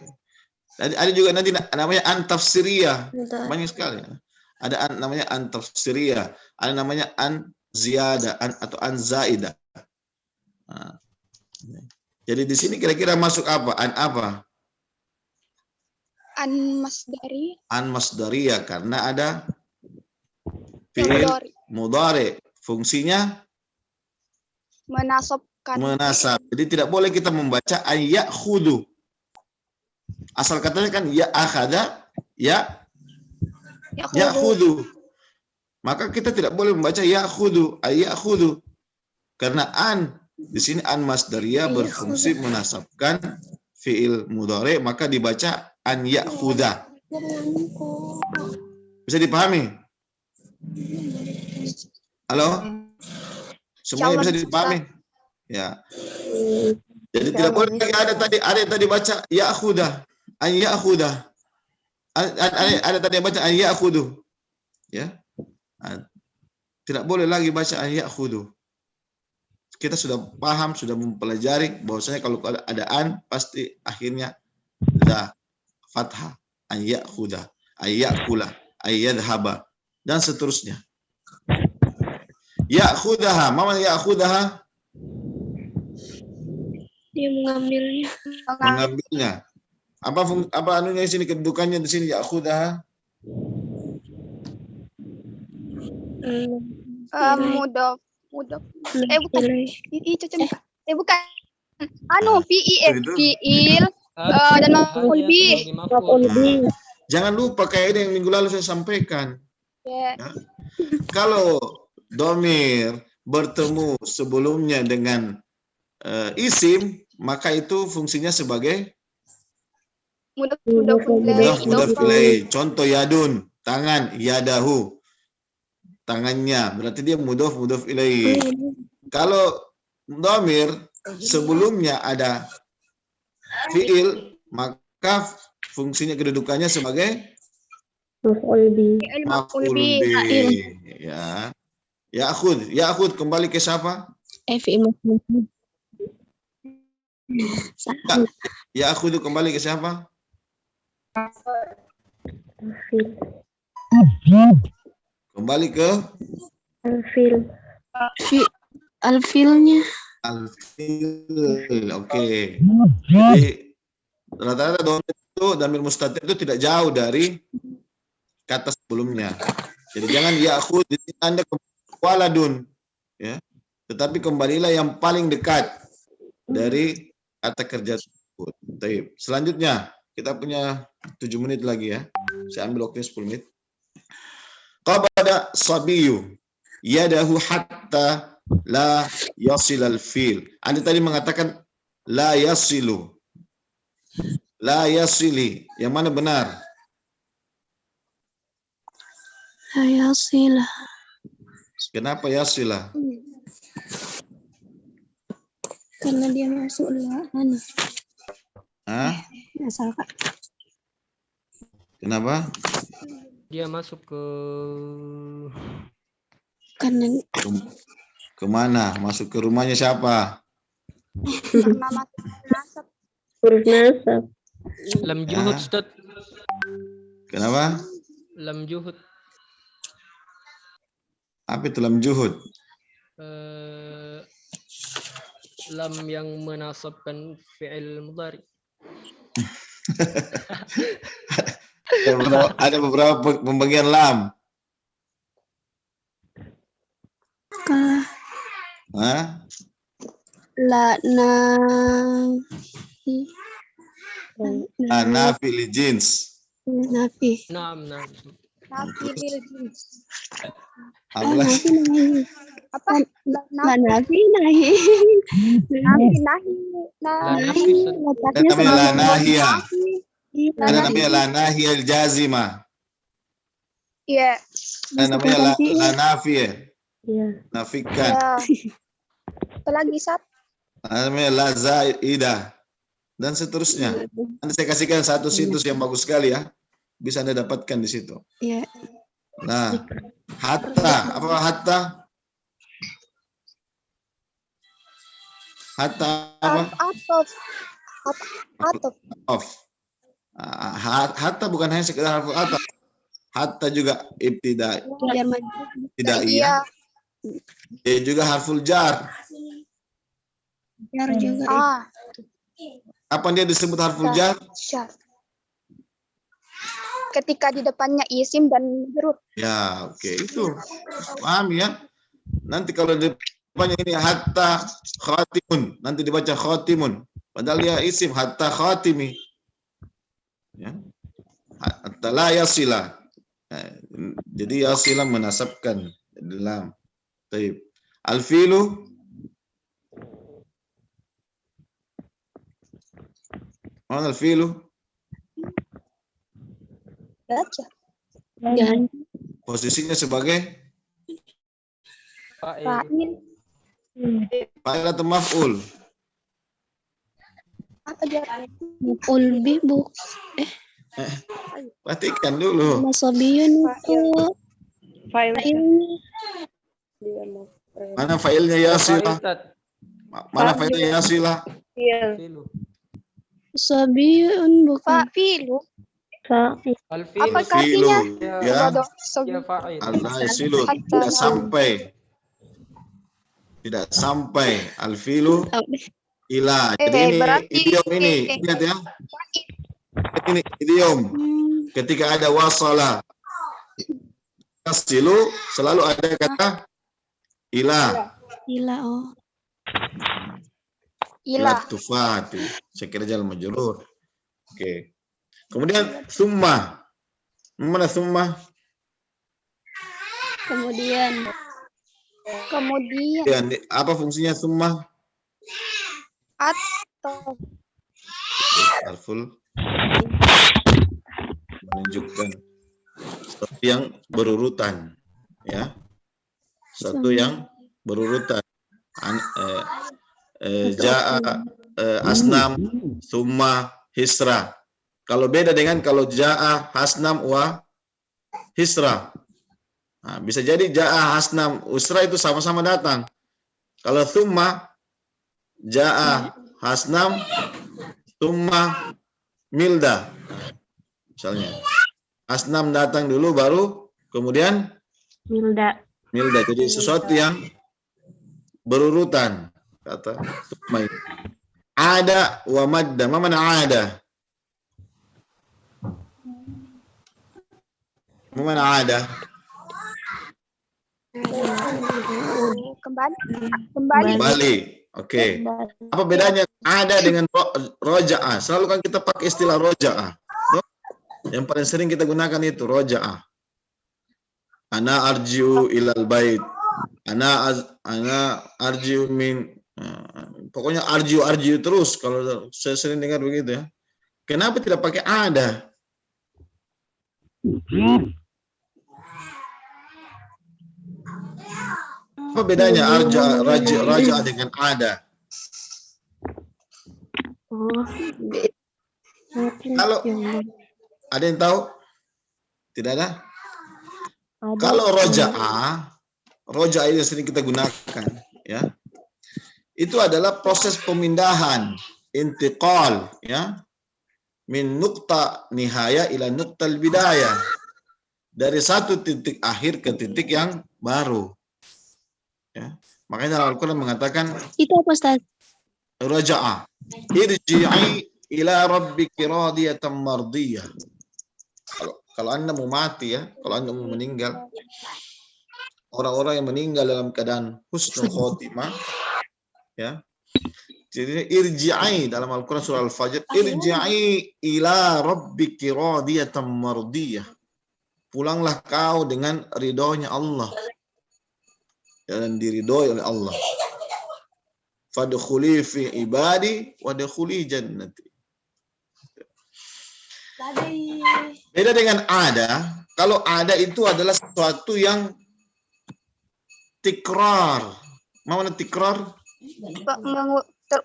Ada juga nanti namanya an tafsiriyah. Banyak sekali. Ada namanya an tafsiriyah, ada namanya an ziyadah atau an zaidah. Nah, jadi di sini kira-kira masuk apa? An apa? An masdari. An masdariyah karena ada fiil mudhari. Fungsinya menasab. Jadi tidak boleh kita membaca an ya'khudhu. Asal katanya kan ya akhada, ya'khudhu. Maka kita tidak boleh membaca ya'khudhu, ya'khudhu. Karena an di sini an masdariyah berfungsi menasabkan fiil mudhari, maka dibaca an ya'khudha. Bisa dipahami? Halo? Semuanya bisa dipahami? Ya. Jadi tidak boleh lagi ada tadi baca ya'khudah, an ya'khudah. Ada tadi yang baca an ya'khudu. Ya. Tidak boleh lagi baca an ya'khudu. Kita sudah paham, sudah mempelajari bahwasanya kalau ada an pasti akhirnya za fathah, an ya'khudah, an ya'kula, an yadhhaba dan seterusnya. Ya'khudaha, mana ya'khudaha? Dia mengambilnya. Mengambilnya. Apa anunya di sini, kedudukannya di sini ya'khudaha? Mudaf. Bukan. Bukan. Fiil dan maf'ul bih. Jangan lupa kayak yang minggu lalu saya sampaikan. Ya. Ya. Kalau domir bertemu sebelumnya dengan isim, maka itu fungsinya sebagai Mudaf ilaih. Contoh yadun, tangan, yadahu, tangannya, berarti dia mudaf ilaih. Kalau domir sebelumnya ada fiil, maka fungsinya kedudukannya sebagai maf'ul bih. Ya. Ya'khud kembali ke siapa? Ya'khud kembali ke siapa? Kembali ke Alfilnya. Alfil. Oke. Jadi rata-rata domir itu, damir mustatir itu tidak jauh dari kata sebelumnya. Jadi jangan ya'khud di sini Anda waladun, ya. Tetapi kembalilah yang paling dekat dari kata kerja tersebut. Baik. Selanjutnya kita punya 7 menit lagi ya. Saya ambil waktunya 10 menit. Qabada sabiyu yadahu hatta la yasil al-fil. Anda tadi mengatakan la yasilu. La yasili. Yang mana benar? La yasila. Kenapa yasila? Karena dia masuk anu. Hah? Asal Kak. Kenapa? Dia masuk ke Karena kemana? Masuk ke rumahnya siapa? huruf nasab. lam juhud, Ustaz. Kenapa? Lam juhud. Apa itu lam juhud? Lam yang menasabkan fi'il mudhari. Ada beberapa pembagian lam. Hah? La Nafi li jins. nafi. Naam. Nafi lil jins. Apa lagi? Apa? La nafi nahi. Ada namanya la nahiyah. Ada namanya la nahiyah jazimah. Iya. Ada namanya la nafiyah. Iya. Nafikan. Apa lagi, Sat? Ada namanya la zaidah. Dan seterusnya. Nanti saya kasihkan satu situs yang bagus sekali ya. Bisa Anda dapatkan di situ. Iya. Nah, hatta. Apa hatta? Hatta apa? Atof. Hatta bukan hanya sekedar harfu ataf. Hatta juga ibtidai. Tidak iya. Dia juga harful jar. Jar juga. Kapan dia disebut harful jar? Ketika di depannya isim dan huruf. Ya, oke. Itu paham ya. Nanti kalau di depannya ini hatta khatimun, nanti dibaca khatimun. Padahal dia isim hatta khatimi. Ya. Hatta la yasila. Jadi yasila menasabkan dalam. Baik. Al-filu mana al-filu? Gajah. Dan Posisinya sebagai Fa'il. fa'il atau maf'ul? Apa dia? Maf'ul bih bu. Perhatikan dulu. Masobiyun itu fa'ilnya. Mana fa'ilnya ya Fa'il, Sila? Ustaz. Mana fa'ilnya ya Sila? Filu. Sobiyun bukan. Fa'ilu. Al-filu. Apa artinya? Filu. Ya. Ya fa'il. Al-filu tidak sampai. Tidak sampai. Al-filu ila. Jadi ini berarti idiom ini. Lihat ya. Ini idiom. Ketika ada wasala. Silu selalu ada kata ila. Ila oh. Ila. Tufati. Saya kira jalan majrur. Oke. Kemudian summa. Mana summa? Kemudian Kemudian Apa fungsinya summa? atau Harful menunjukkan sesuatu yang berurutan, ya. Satu yang berurutan. Ja'a asnam summa hisra. Kalau beda dengan kalau ja'a hasnam wa hisra. Nah, bisa jadi ja'a hasnam usra itu sama-sama datang. Kalau summa ja'a hasnam summa milda. Misalnya asnam datang dulu baru kemudian Milda. milda. Jadi sesuatu yang berurutan kata summa itu. Ada wa madda. Ma mana ada? Ma mana ada? Kembali. Oke. Apa bedanya ada dengan roja'ah? Selalu kan kita pakai istilah roja'ah. Yang paling sering kita gunakan itu roja'ah. Ana arji'u ilal bait. Ana arji'u min. Pokoknya arji'u terus. Kalau saya sering dengar begitu ya. Kenapa tidak pakai ada? Apa bedanya raja dengan ada? Kalau ada yang tahu? Tidak ada? Kalau roja'ah ini sering kita gunakan, ya. Itu adalah proses pemindahan, intiqal, ya. Min nuqta nihaya ila nuqtal bidayah. Dari satu titik akhir ke titik yang baru. Ya. Makanya Al-Quran mengatakan itu apa Ustaz? Raja'ah. Irji'i ila rabbiki radiyatan mardiyah. Kalau Anda mau mati ya, kalau Anda mau meninggal, orang-orang yang meninggal dalam keadaan husnul khotimah, ya. Jadi irji'i dalam Al-Quran surah Al-Fajr, irji'i ila rabbiki radiyatan mardiyah. Pulanglah kau dengan ridhonya Allah. Dan diridhoi oleh Allah. Fadkhuli fi ibadi wadkhuli jannati. Beda dengan ada. Kalau ada itu adalah sesuatu yang tikrar. Mana tikrar?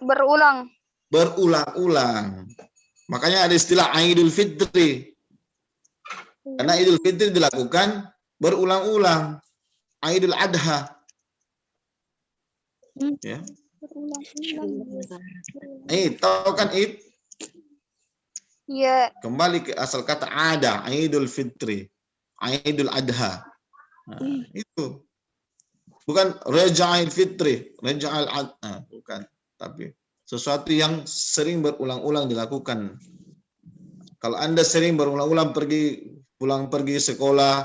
Berulang. Berulang-ulang. Makanya ada istilah Idul Fitri. Karena Idul Fitri dilakukan berulang-ulang. Idul Adha. Ya. Tahu kan Id? Iya. Kembali ke asal kata ada, Idul Fitri, Idul Adha. Nah, itu. Bukan Raja'il Fitri, Raja'il Adha, bukan. Tapi sesuatu yang sering berulang-ulang dilakukan. Kalau Anda sering berulang-ulang pulang pergi sekolah,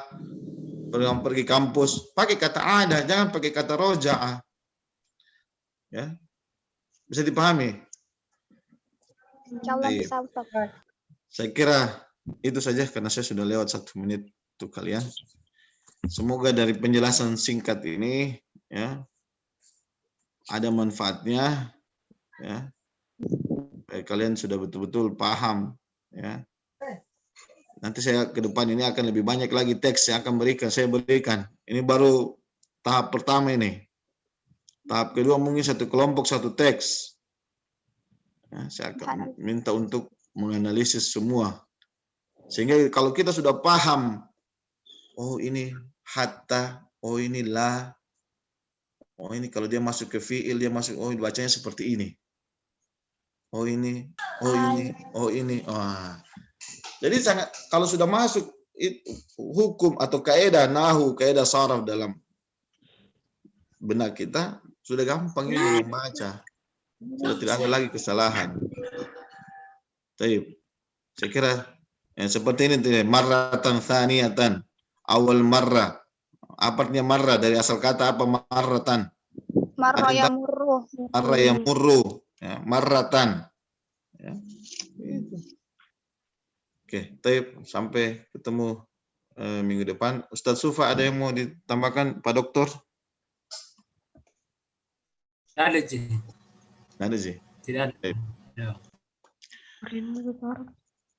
pulang pergi kampus, pakai kata ada, jangan pakai kata roja'ah. Ya, bisa dipahami? Insyaallah bisa, Ustaz. Saya kira itu saja karena saya sudah lewat 1 menit untuk kalian. Semoga dari penjelasan singkat ini ya ada manfaatnya ya. Kalian sudah betul-betul paham ya Nanti saya ke depan ini akan lebih banyak lagi teks yang akan saya berikan. Ini baru tahap pertama ini. Tahap kedua mungkin satu kelompok satu teks. Ya, saya akan minta untuk menganalisis semua. Sehingga kalau kita sudah paham, oh ini hatta, oh ini la, oh ini kalau dia masuk ke fi'il, dia masuk, oh bacanya seperti ini. Oh ini, oh ini, oh ini. Wah. Jadi sangat, kalau sudah masuk hukum atau kaidah nahu, kaidah saraf dalam benak kita, sudah gampang ini membaca. Sudah tidak ada lagi kesalahan. Baik. Saya kira seperti ini, marratan thaniyatan, awal marrah. Apa artinya marrah? Dari asal kata apa marratan? Marra yamurru. Marrah yamurru. Ya, marratan. Ya. Itu. Oke, baik. Sampai ketemu minggu depan. Ustadz Sufa, ada yang mau ditambahkan, Pak Dokter? Tidak ada, Ji. Tidak ada, Ji. Tidak ada.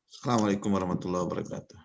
Assalamualaikum warahmatullahi wabarakatuh.